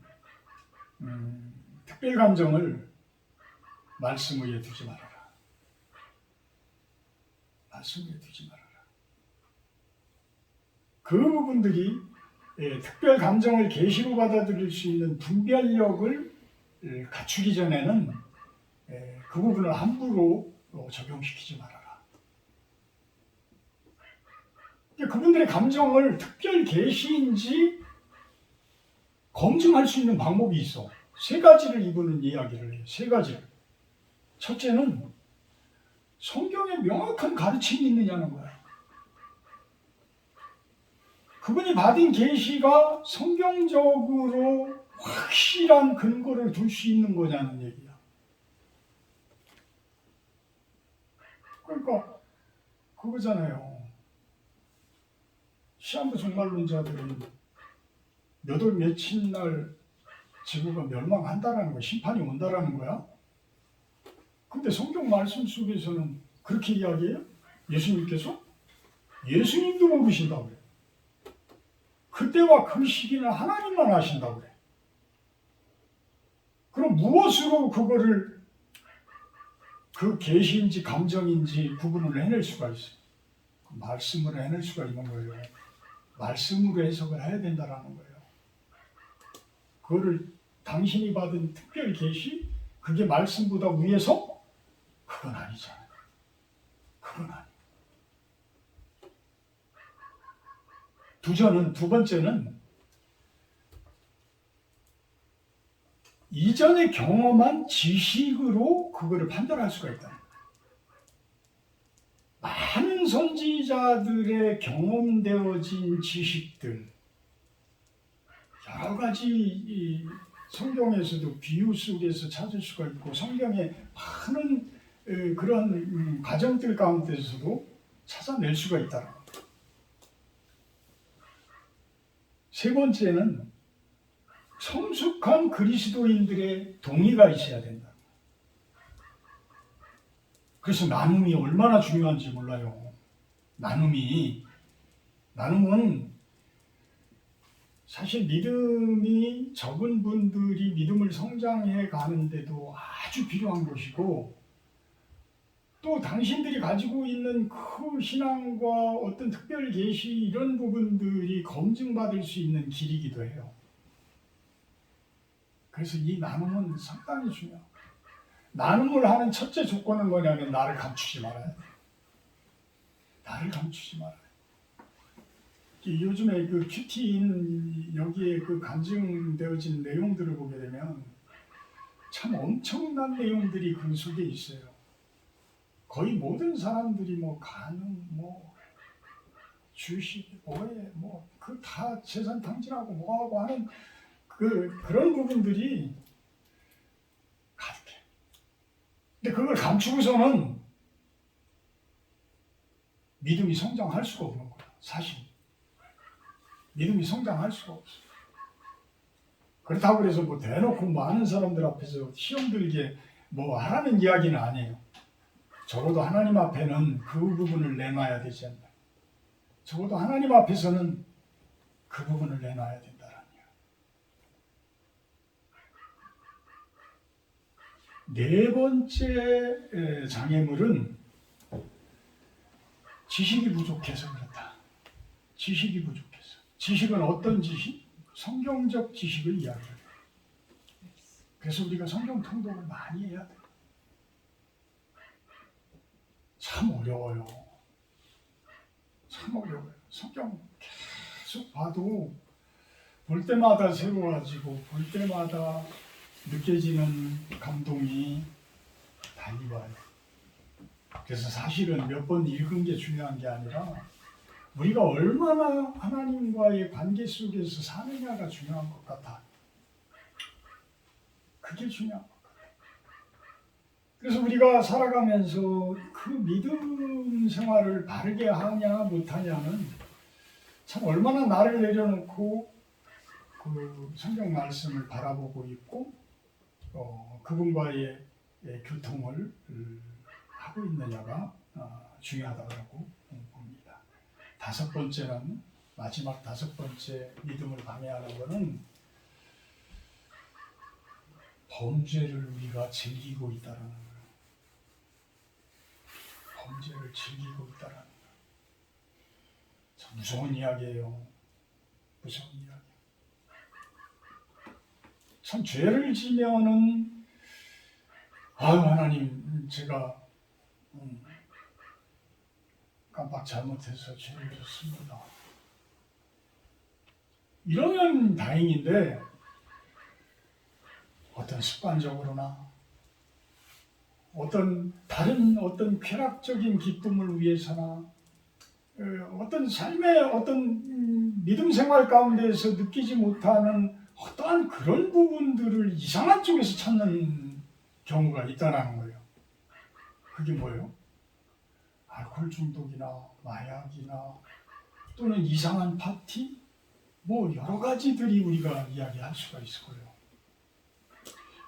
특별 감정을 말씀 위에 두지 말아라. 말씀 위에 두지 말아라. 그 부분들이 특별 감정을 계시로 받아들일 수 있는 분별력을 갖추기 전에는 그 부분을 함부로 적용시키지 말아라. 그분들의 감정을 특별 계시인지 검증할 수 있는 방법이 있어. 세 가지를 이분은 이야기를 해요. 세 가지를. 첫째는 성경에 명확한 가르침이 있느냐는 거야. 그분이 받은 계시가 성경적으로 확실한 근거를 둘 수 있는 거냐는 얘기야. 그러니까 그거잖아요. 시한부 종말론자들은 몇 월 며칠 날 지구가 멸망한다라는 거야. 심판이 온다라는 거야. 근데 성경 말씀 속에서는 그렇게 이야기해요? 예수님께서? 예수님도 모르신다고 그래. 그때와 그 시기는 하나님만 아신다고 그래. 그럼 무엇으로 그거를 그 계시인지 감정인지 구분을 해낼 수가 있어요? 말씀으로 해낼 수가 있는 거예요. 말씀으로 해석을 해야 된다라는 거예요. 그거를 당신이 받은 특별 계시, 그게 말씀보다 위에서? 그건 아니잖아요. 그건 아니에요. 두 번째는 이전에 경험한 지식으로 그거를 판단할 수가 있다. 많은 선지자들의 경험되어진 지식들, 여러 가지 성경에서도 비유 속에서 찾을 수가 있고 성경의 많은 그런 과정들 가운데서도 찾아낼 수가 있다. 세 번째는 성숙한 그리스도인들의 동의가 있어야 된다. 그래서 나눔이 얼마나 중요한지 몰라요. 나눔은 사실 믿음이 적은 분들이 믿음을 성장해 가는데도 아주 필요한 것이고, 또 당신들이 가지고 있는 그 신앙과 어떤 특별 계시 이런 부분들이 검증받을 수 있는 길이기도 해요. 그래서 이 나눔은 상당히 중요해요. 나눔을 하는 첫째 조건은 뭐냐면 나를 감추지 말아야 돼. 나를 감추지 말아야 돼. 요즘에 그 큐티인 여기에 그 간증되어진 내용들을 보게 되면 참 엄청난 내용들이 그 속에 있어요. 거의 모든 사람들이 뭐 간음, 뭐 주식, 오해, 뭐 그 다 재산 탕진하고 뭐하고 하는 그런 부분들이 가득해. 근데 그걸 감추고서는 믿음이 성장할 수가 없는 거야. 사실 믿음이 성장할 수가 없어. 그렇다고 그래서 뭐 대놓고 많은 사람들 앞에서 시험 들게 뭐 하라는 이야기는 아니에요. 적어도 하나님 앞에는 그 부분을 내놔야 되지 않나. 적어도 하나님 앞에서는 그 부분을 내놔야 된다는 거예요. 네 번째 장애물은 지식이 부족해서 그렇다. 지식이 부족해서. 지식은 어떤 지식? 성경적 지식을 이야기해요. 그래서 우리가 성경 통독을 많이 해야 돼요. 참 어려워요. 참 어려워요. 성경 계속 봐도 볼 때마다 새로워지고 볼 때마다 느껴지는 감동이 달리 와요. 그래서 사실은 몇 번 읽은 게 중요한 게 아니라 우리가 얼마나 하나님과의 관계 속에서 사느냐가 중요한 것 같아. 그게 중요한 것 같아. 그래서 우리가 살아가면서 그 믿음 생활을 바르게 하냐 못하냐는 참 얼마나 나를 내려놓고 그 성경 말씀을 바라보고 있고 그분과의 교통을 하고 있느냐가 중요하다고 봅니다. 다섯 번째는 마지막 다섯 번째 믿음을 방해하는 것은 범죄를 우리가 즐기고 있다는 거예요. 범죄를 즐기고 있다는 거예요. 참 무서운 이야기예요. 무서운 이야기. 참 죄를 지면은 하나님 제가 깜빡 잘못해서 죄를 졌습니다. 이러면 다행인데 어떤 습관적으로나 다른 어떤 쾌락적인 기쁨을 위해서나 어떤 삶의 어떤 믿음 생활 가운데에서 느끼지 못하는 어떠한 그런 부분들을 이상한 쪽에서 찾는 경우가 있다는 거예요. 그게 뭐예요? 알코올 중독이나 마약이나 또는 이상한 파티? 뭐 여러 가지들이 우리가 이야기할 수가 있을 거예요.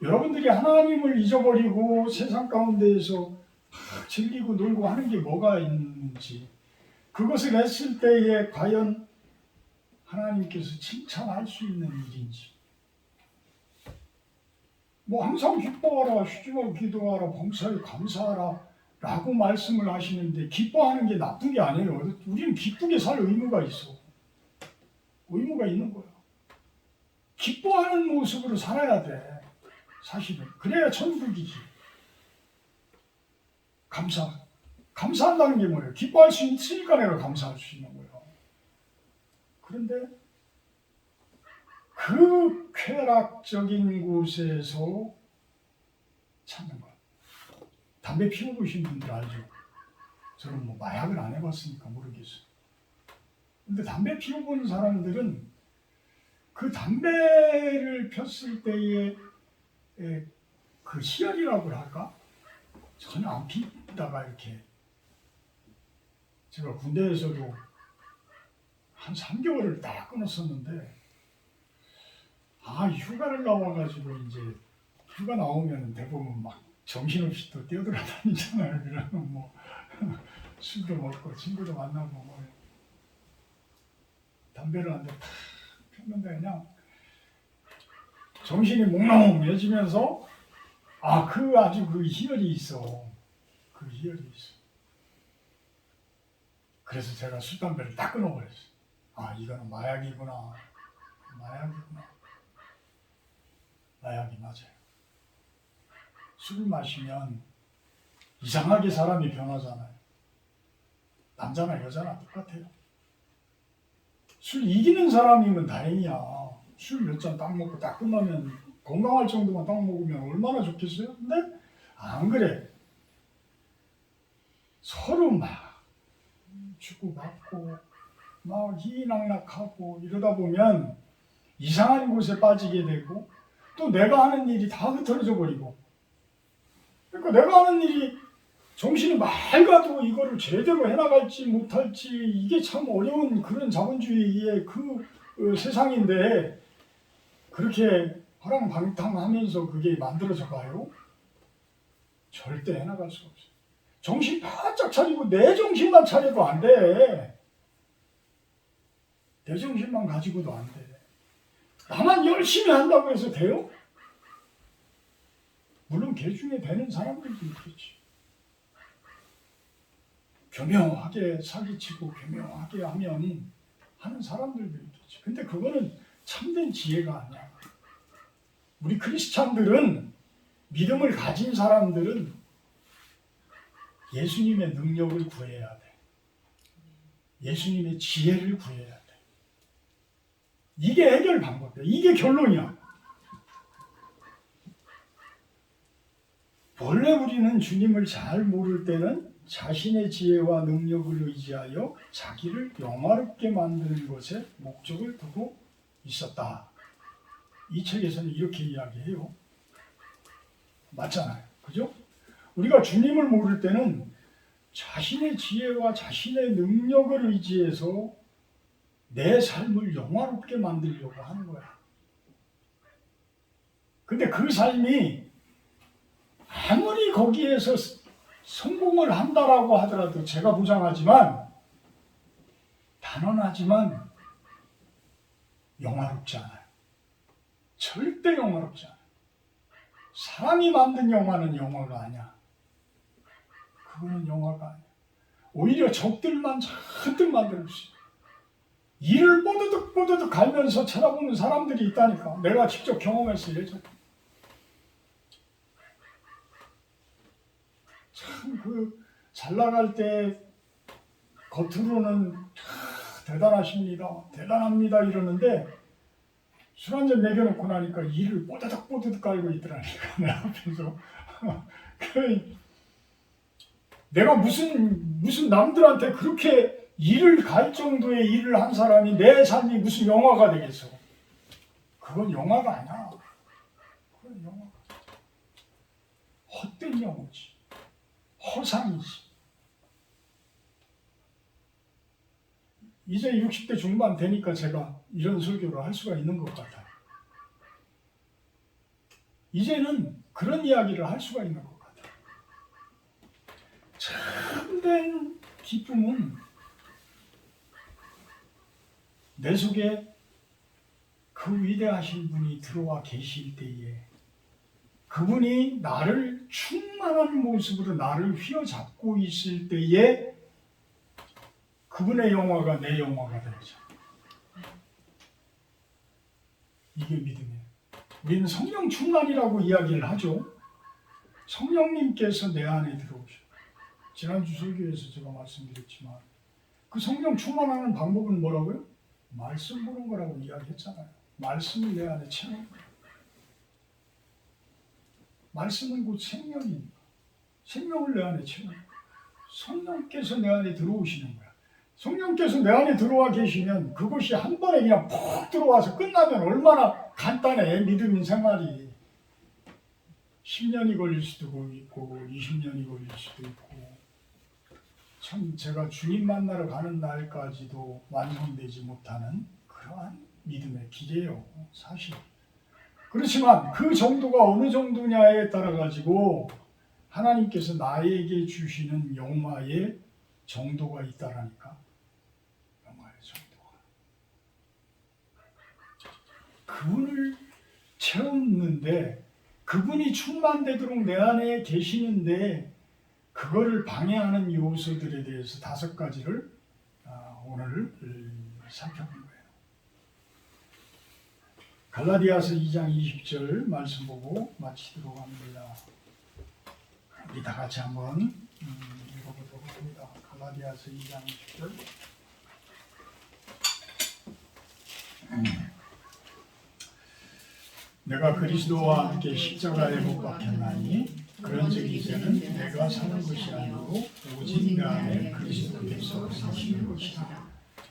여러분들이 하나님을 잊어버리고 세상 가운데에서 막 즐기고 놀고 하는 게 뭐가 있는지 그것을 했을 때에 과연 하나님께서 칭찬할 수 있는 일인지 뭐 항상 기뻐하라, 쉬지 말고 기도하라, 범사에 감사하라 라고 말씀을 하시는데 기뻐하는 게 나쁜 게 아니에요. 우리는 기쁘게 살 의무가 있어. 의무가 있는 거야. 기뻐하는 모습으로 살아야 돼. 사실은. 그래야 천국이지. 감사한다는 게 뭐예요? 기뻐할 수 있으니까 내가 감사할 수 있는 거예요. 그런데 그 쾌락적인 곳에서 찾는 것. 담배 피워보신 분들 알죠? 저는 뭐 마약을 안 해봤으니까 모르겠어요. 근데 담배 피워본 사람들은 그 담배를 폈을 때의 그 희열이라고 할까? 전혀 안 피다가 이렇게 제가 군대에서도 한 3개월을 딱 끊었었는데 휴가를 나와가지고 이제 휴가 나오면 대부분 막 정신없이 또 뛰어들어다니잖아요. 그러면 뭐 술도 먹고 친구도 만나고 뭐 담배를 한 대 탁 폈는데 그냥 정신이 몽롱해지면서 아주 그 희열이 있어. 그 희열이 있어. 그래서 제가 술 담배를 딱 끊어버렸어. 이거는 마약이구나. 마약이 맞아요. 술을 마시면 이상하게 사람이 변하잖아요. 남자나 여자나 똑같아요. 술 이기는 사람이면 다행이야. 술 몇 잔 딱 먹고 딱 끝나면 건강할 정도만 딱 먹으면 얼마나 좋겠어요? 근데 안 그래. 서로 막 주고받고 막 희희낙낙하고 이러다 보면 이상한 곳에 빠지게 되고 또 내가 하는 일이 다 흐트러져 버리고 그러니까 내가 하는 일이 정신이 맑아도 이거를 제대로 해나갈지 못할지 이게 참 어려운 그런 자본주의의 그 세상인데 그렇게 허랑방탕하면서 그게 만들어져 가요? 절대 해나갈 수 없어요. 정신 바짝 차리고 내 정신만 차려도 안 돼. 내 정신만 가지고도 안 돼. 나만 열심히 한다고 해서 돼요? 물론 개 중에 되는 사람들도 있겠지. 교묘하게 사기치고 교묘하게 하면 하는 사람들도 있겠지. 근데 그거는 참된 지혜가 아니야. 우리 크리스찬들은, 믿음을 가진 사람들은 예수님의 능력을 구해야 돼. 예수님의 지혜를 구해야 돼. 이게 해결 방법이야. 이게 결론이야. 원래 우리는 주님을 잘 모를 때는 자신의 지혜와 능력을 의지하여 자기를 영화롭게 만드는 것에 목적을 두고 있었다. 이 책에서는 이렇게 이야기해요. 맞잖아요. 그죠? 우리가 주님을 모를 때는 자신의 지혜와 자신의 능력을 의지해서 내 삶을 영화롭게 만들려고 하는 거야. 근데 그 삶이 아무리 거기에서 성공을 한다라고 하더라도 제가 보장하지만, 단언하지만 영화롭지 않아요. 절대 영화롭지 않아요. 사람이 만든 영화는 영화가 아니야. 그거는 영화가 아니야. 오히려 적들만 잔뜩 만들 수 있어. 이를 뽀드득 갈면서 쳐다보는 사람들이 있다니까. 내가 직접 경험했어요. 예전에. 참 잘 나갈 때 겉으로는 대단하십니다, 대단합니다 이러는데 술 한잔 먹여놓고 나니까 이를 뽀드득 깔고 있더라니까. 내 앞에서. 내가 무슨 남들한테 그렇게 일을 갈 정도의 일을 한 사람이 내 삶이 무슨 영화가 되겠어. 그건 영화가 아니야. 그건 영화가 헛된 영화지. 허상이지. 이제 60대 중반 되니까 제가 이런 설교를 할 수가 있는 것 같아요. 이제는 그런 이야기를 할 수가 있는 것 같아요. 참된 기쁨은 내 속에 그 위대하신 분이 들어와 계실 때에, 그분이 나를 충만한 모습으로 나를 휘어잡고 있을 때에 그분의 영화가 내 영화가 되죠. 이게 믿음이에요. 우리는 성령 충만이라고 이야기를 하죠. 성령님께서 내 안에 들어오셔. 지난주 설교에서 제가 말씀드렸지만 그 성령 충만하는 방법은 뭐라고요? 말씀 보는 거라고 이야기했잖아요. 말씀을 내 안에 채우는 거예요. 말씀은 곧 생명이니까 생명을 내 안에 채우는 거예요. 성령께서 내 안에 들어오시는 거야. 성령께서 내 안에 들어와 계시면 그것이 한 번에 그냥 푹 들어와서 끝나면 얼마나 간단해. 믿음 생활이 10년이 걸릴 수도 있고 20년이 걸릴 수도 있고, 참 제가 주님 만나러 가는 날까지도 완성되지 못하는 그러한 믿음의 길이에요. 사실. 그렇지만 그 정도가 어느 정도냐에 따라 가지고 하나님께서 나에게 주시는 영화의 정도가 있다라니까. 영화의 정도가. 그분을 채웠는데, 그분이 충만되도록 내 안에 계시는데 그거를 방해하는 요소들에 대해서 5가지를 오늘 살펴본 거예요. 갈라디아서 2장 20절 말씀 보고 마치도록 합니다. 우리 다 같이 한번 읽어보도록 합니다. 갈라디아서 2장 20절. 내가 그리스도와 함께 십자가에 못 박혔나니 그런즉 이제는 내가 사는 것이 아니고 오직 내 안에 그리스도께서 사시는 것이다.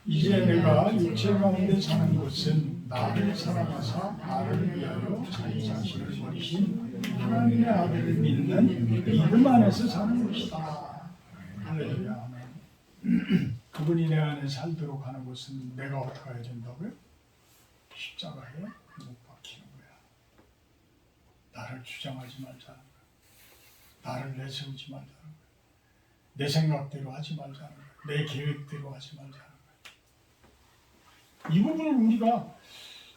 이제 내가 육체 가운데 사는 것은 나를 사랑하사 나를 위하여 자기 자신을 버리신 하나님의 아들을 믿는 믿음 안에서 사는 것이다. 할렐루야. 아멘. 그분이 내 안에 살도록 하는 것은 내가 어떻게 해야 된다고요? 십자가에 못 박히는 거야. 나를 주장하지 말자는 거야. 나를 내세우지 말자는 거야. 내 생각대로 하지 말자는 거야. 내 계획대로 하지 말자는 거야. 이 부분을 우리가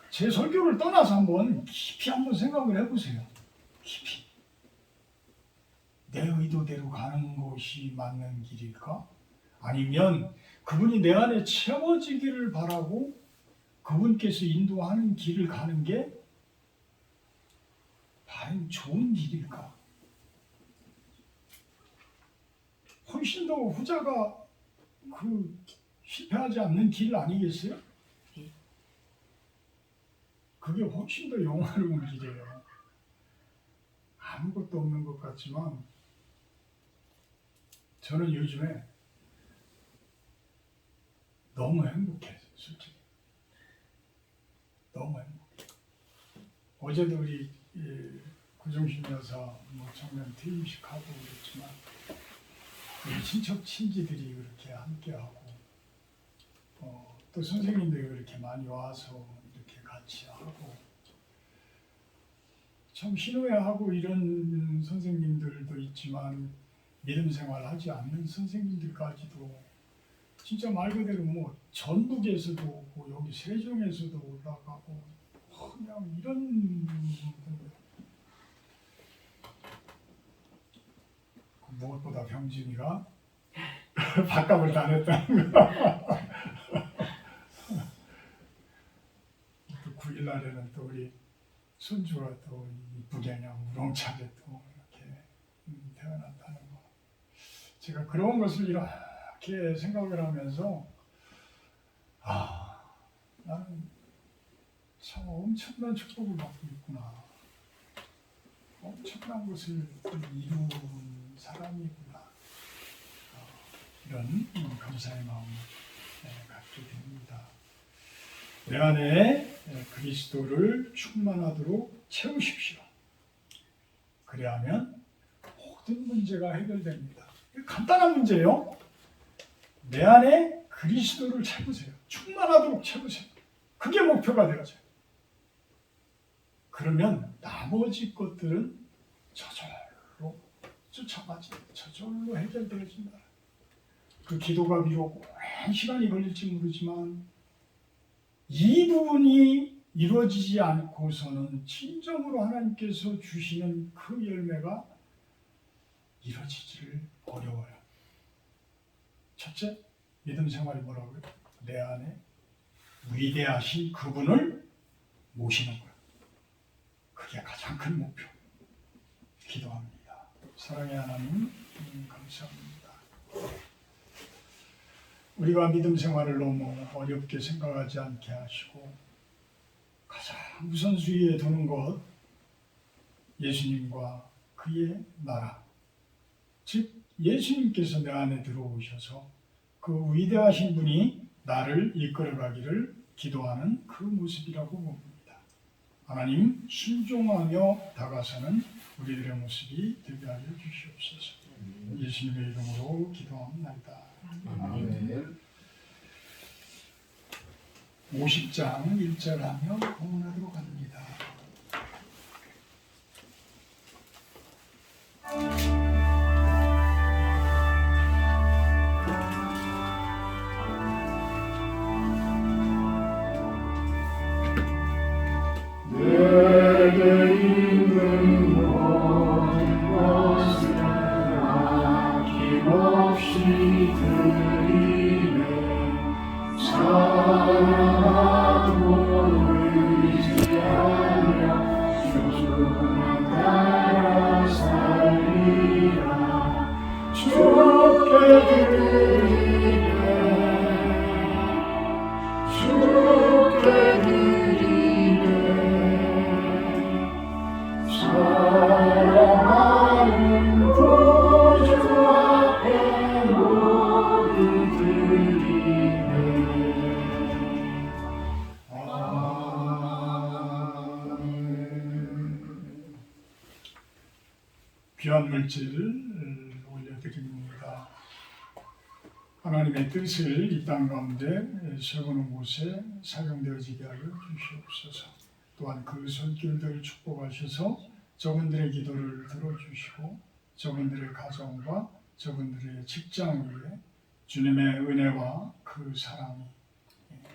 제 설교를 떠나서 한번 깊이 한번 생각을 해보세요. 깊이. 내 의도대로 가는 것이 맞는 길일까? 아니면 그분이 내 안에 채워지기를 바라고 그분께서 인도하는 길을 가는 게 과연 좋은 길일까? 훨씬 더 후자가 그 실패하지 않는 길 아니겠어요? 그게 훨씬 더 영화로운 길이에요. 아무것도 없는 것 같지만 저는 요즘에 너무 행복해요. 솔직히 너무 행복해. 어제도 우리 구정신 여사 청년 퇴임식하고 그랬지만 우리 친척 친지들이 그렇게 함께하고 또 선생님들이 그렇게 많이 와서 이렇게 같이 하고 참 신호회하고 이런 선생님들도 있지만 믿음 생활하지 않는 선생님들까지도 진짜 말 그대로 뭐 전북에서도 오고 여기 세종에서도 올라가고 그냥 이런 분들. 무엇보다 병진이가 밥값을 다 냈다는 거. 또 9일 날에는 또 우리 손주가 또 이쁘게 그냥 우렁차게 또 이렇게 태어났다는 거. 제가 그런 것을 이렇게 생각을 하면서 나는 참 엄청난 축복을 받고 있구나. 엄청난 것을 이룬 사람이구나. 이런 감사의 마음을 갖게 됩니다. 내 안에 그리스도를 충만하도록 채우십시오. 그래야면 모든 문제가 해결됩니다. 간단한 문제예요. 내 안에 그리스도를 채우세요. 충만하도록 채우세요. 그게 목표가 되어져요. 그러면 나머지 것들은 저절로 쫓아가지, 저절로 해결되어진다. 그 기도가 비록 오랜 시간이 걸릴지 모르지만 이 부분이 이루어지지 않고서는 진정으로 하나님께서 주시는 그 열매가 이루어지지를 어려워요. 첫째, 믿음 생활이 뭐라고요? 내 안에 위대하신 그분을 모시는 거예요. 그게 가장 큰 목표. 기도합니다. 사랑의 하나님, 감사합니다. 우리가 믿음 생활을 너무 어렵게 생각하지 않게 하시고 가장 우선순위에 두는 것, 예수님과 그의 나라, 즉 예수님께서 내 안에 들어오셔서 그 위대하신 분이 나를 이끌어가기를 기도하는 그 모습이라고 봅니다. 하나님, 순종하며 다가서는 우리들의 모습이 되게 하여 주시옵소서. 예수님의 이름으로 기도합니다. 아멘. 50장 1절 하며 공헌하도록 합니다. 내게 있는 모든 것을 아낌없이 드리네. 사랑하고 의지하며 주만 따라 살리라. 주께 드리네. 주께 드리네. 사랑하는 구주 앞에 모두 드리네. 아멘. 귀한 물질을 올려드립니다. 하나님의 뜻을 이 땅 가운데 세우는 곳에 사용되어지게 하여 주시옵소서. 또한 그 손길들 축복하셔서 저분들의 기도를 들어주시고 저분들의 가정과 저분들의 직장 위에 주님의 은혜와 그 사랑이,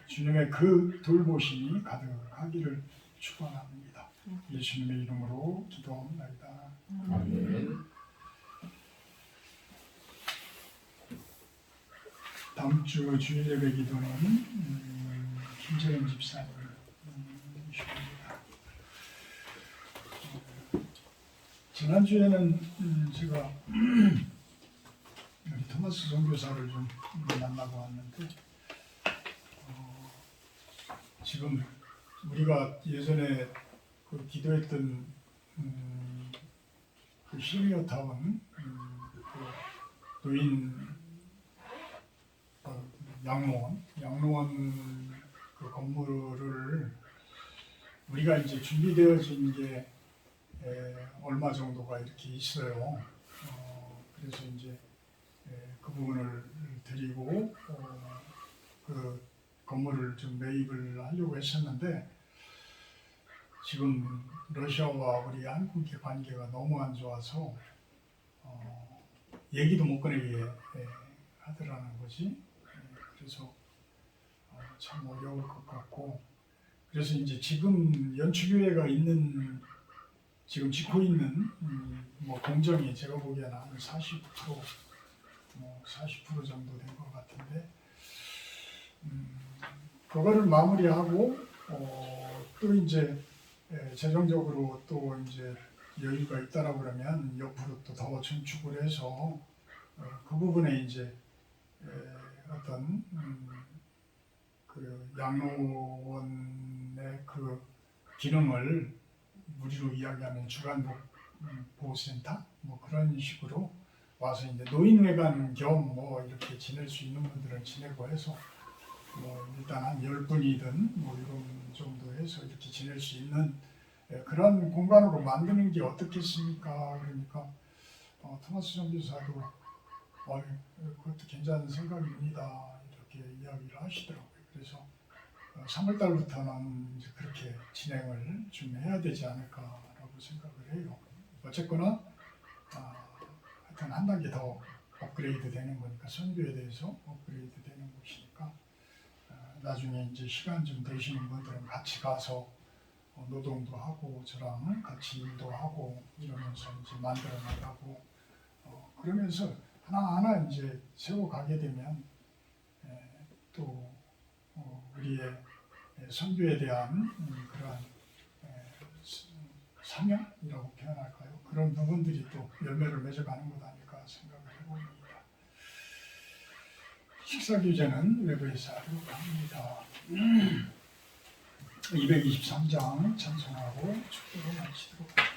주님의 그 돌보심이 가득하기를 축원합니다. 예수님의 이름으로 기도합니다. 아멘. 다음 주 주일 예배 기도는 김재현 집사님을 모십니다. 지난주에는 제가 우리 토마스 선교사를 좀 만나고 왔는데 지금 우리가 예전에 그 기도했던 그 시리어타운 그 노인 양로원 그 건물을 우리가 이제 준비되어진 게 얼마 정도가 이렇게 있어요. 그래서 이제 그 부분을 드리고 그 건물을 좀 매입을 하려고 했었는데 지금 러시아와 우리 한국의 관계가 너무 안 좋아서 얘기도 못 꺼내게 하더라는 거지. 그래서 참 어려울 것 같고, 그래서 이제 지금 연추교회가 있는 지금 짓고 있는 뭐 공정이 제가 보기에는 한 40% 정도 된 것 같은데 그거를 마무리하고 또 이제 재정적으로 또 이제 여유가 있다라고 그러면 옆으로 또 더 증축을 해서 그 부분에 이제 어떤 그 양로원의 그 기능을 우리로 이야기하면 주간 보호센터 뭐 그런 식으로 와서 이제 노인회관 겸 뭐 이렇게 지낼 수 있는 분들은 지내고 해서 뭐 일단 한 10분이든 뭐 이런 정도 해서 이렇게 지낼 수 있는 그런 공간으로 만드는 게 어떻겠습니까? 그러니까 토마스 선교사도 그것도 괜찮은 생각입니다. 이렇게 이야기를 하시더라고요. 그래서 3월 달부터는 이제 그렇게 진행을 좀 해야 되지 않을까라고 생각을 해요. 어쨌거나 하여튼 한 단계 더 업그레이드 되는 거니까 선교에 대해서 업그레이드 되는 것이니까 나중에 이제 시간 좀 되시는 분들은 같이 가서 노동도 하고 저랑 같이 일도 하고 이러면서 이제 만들어 나가고 그러면서 하나하나 이제 세워가게 되면 또 우리의 선교에 대한 그러한 사명이라고 표현할까요? 그런 부분들이 또 열매를 맺어가는 것 아닐까 생각을 해봅니다. 식사 교제는 외부에서 하려고 합니다. 223장 찬송하고 축도로 마치도록 합니다.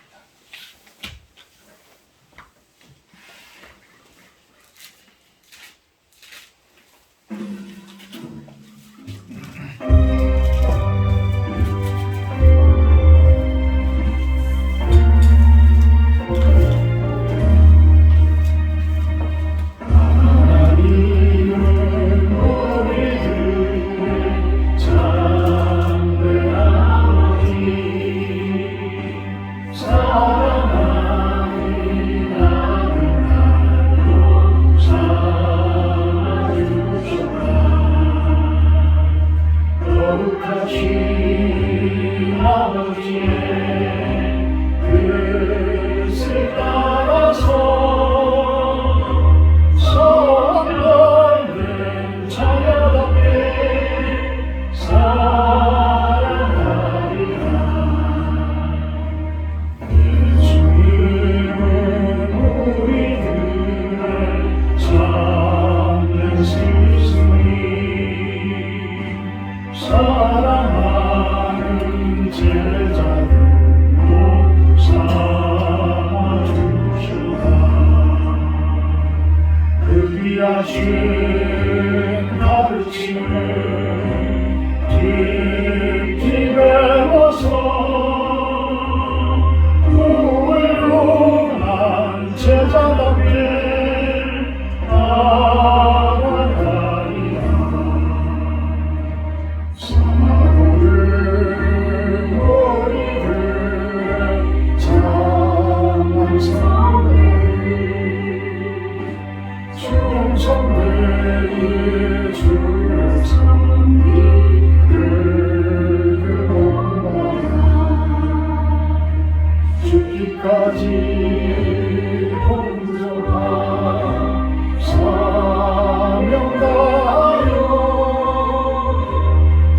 사명 다하여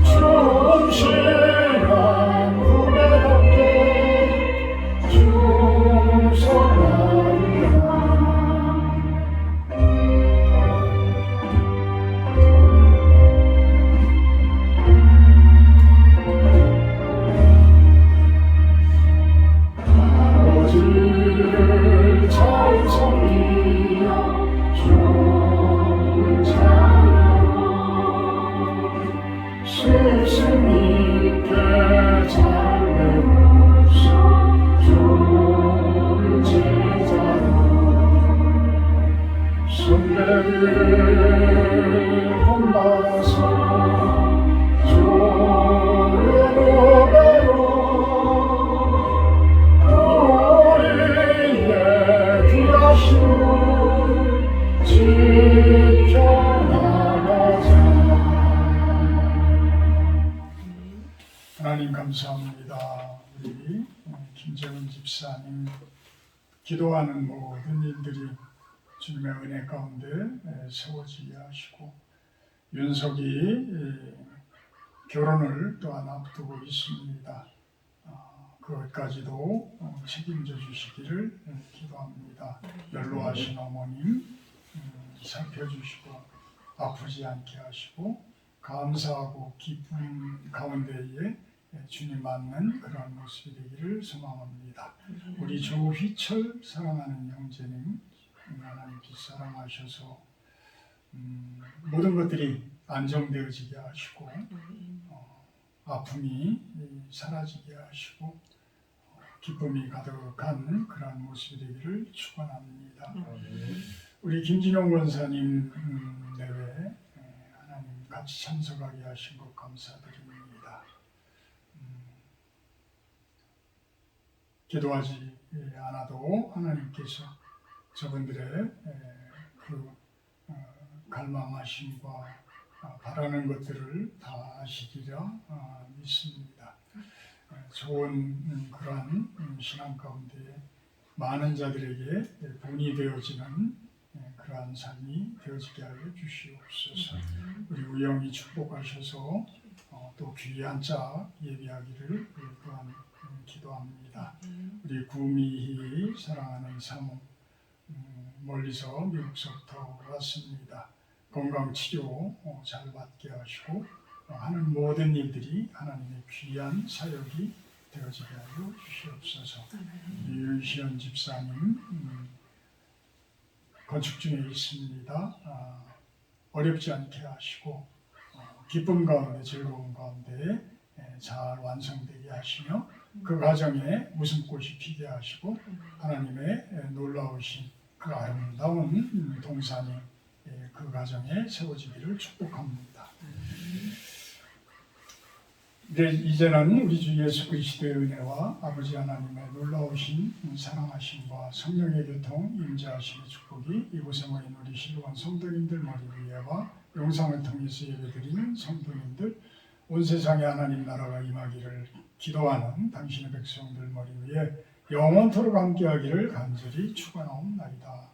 주 본받아서 주로가요 우리의 귀하심을 지켜나가자. 하나님 감사합니다. 우리 김재훈 집사님 기도하는 모든 일들이 주님의 은혜 가운데 세워지게 하시고, 윤석이 결혼을 또한 앞두고 있습니다. 그것까지도 책임져 주시기를 기도합니다. 연로하신 어머님 살펴주시고 아프지 않게 하시고 감사하고 기쁨 가운데에 주님 맞는 그런 모습이 되기를 소망합니다. 우리 조휘철 사랑하는 형제님, 하나님께 사랑하셔서 모든 것들이 안정되어지게 하시고 아픔이 사라지게 하시고 기쁨이 가득한 그런 모습이 되기를 축원합니다. 우리 김진용 권사님 내외 하나님 같이 참석하게 하신 것 감사드립니다. 기도하지 않아도 하나님께서 저분들의 그 갈망하심과 바라는 것들을 다 아시리라 믿습니다. 좋은 그러한 신앙 가운데 많은 자들에게 본이 되어지는 그러한 삶이 되어지게 하여 주시옵소서. 우리 우영이 축복하셔서 또 귀한 짝 예비하기를 또한 기도합니다. 우리 구미희 사랑하는 사모 멀리서 미국서부터 왔습니다. 건강치료 잘 받게 하시고 하는 모든 일들이 하나님의 귀한 사역이 되어지게 하여 주시옵소서. 유시연 집사님 건축 중에 있습니다. 어렵지 않게 하시고 기쁨 가운데 즐거움 가운데 잘 완성되게 하시며 그 과정에 웃음꽃이 피게 하시고 하나님의 놀라우신 그 아름다운 동산이 그 과정에 세워지기를 축복합니다. 이제는 우리 주 예수 그리스도의 은혜와 아버지 하나님의 놀라우신 사랑하심과 성령의 교통 임재하심의 축복이 이곳에 모인 우리 신루한 성도님들 머리 위에와 영상을 통해서 예배드리는 성도님들 온 세상에 하나님 나라가 임하기를 기도하는 당신의 백성들 머리 위에 영원토록 함께하기를 간절히 축원하옵나이다.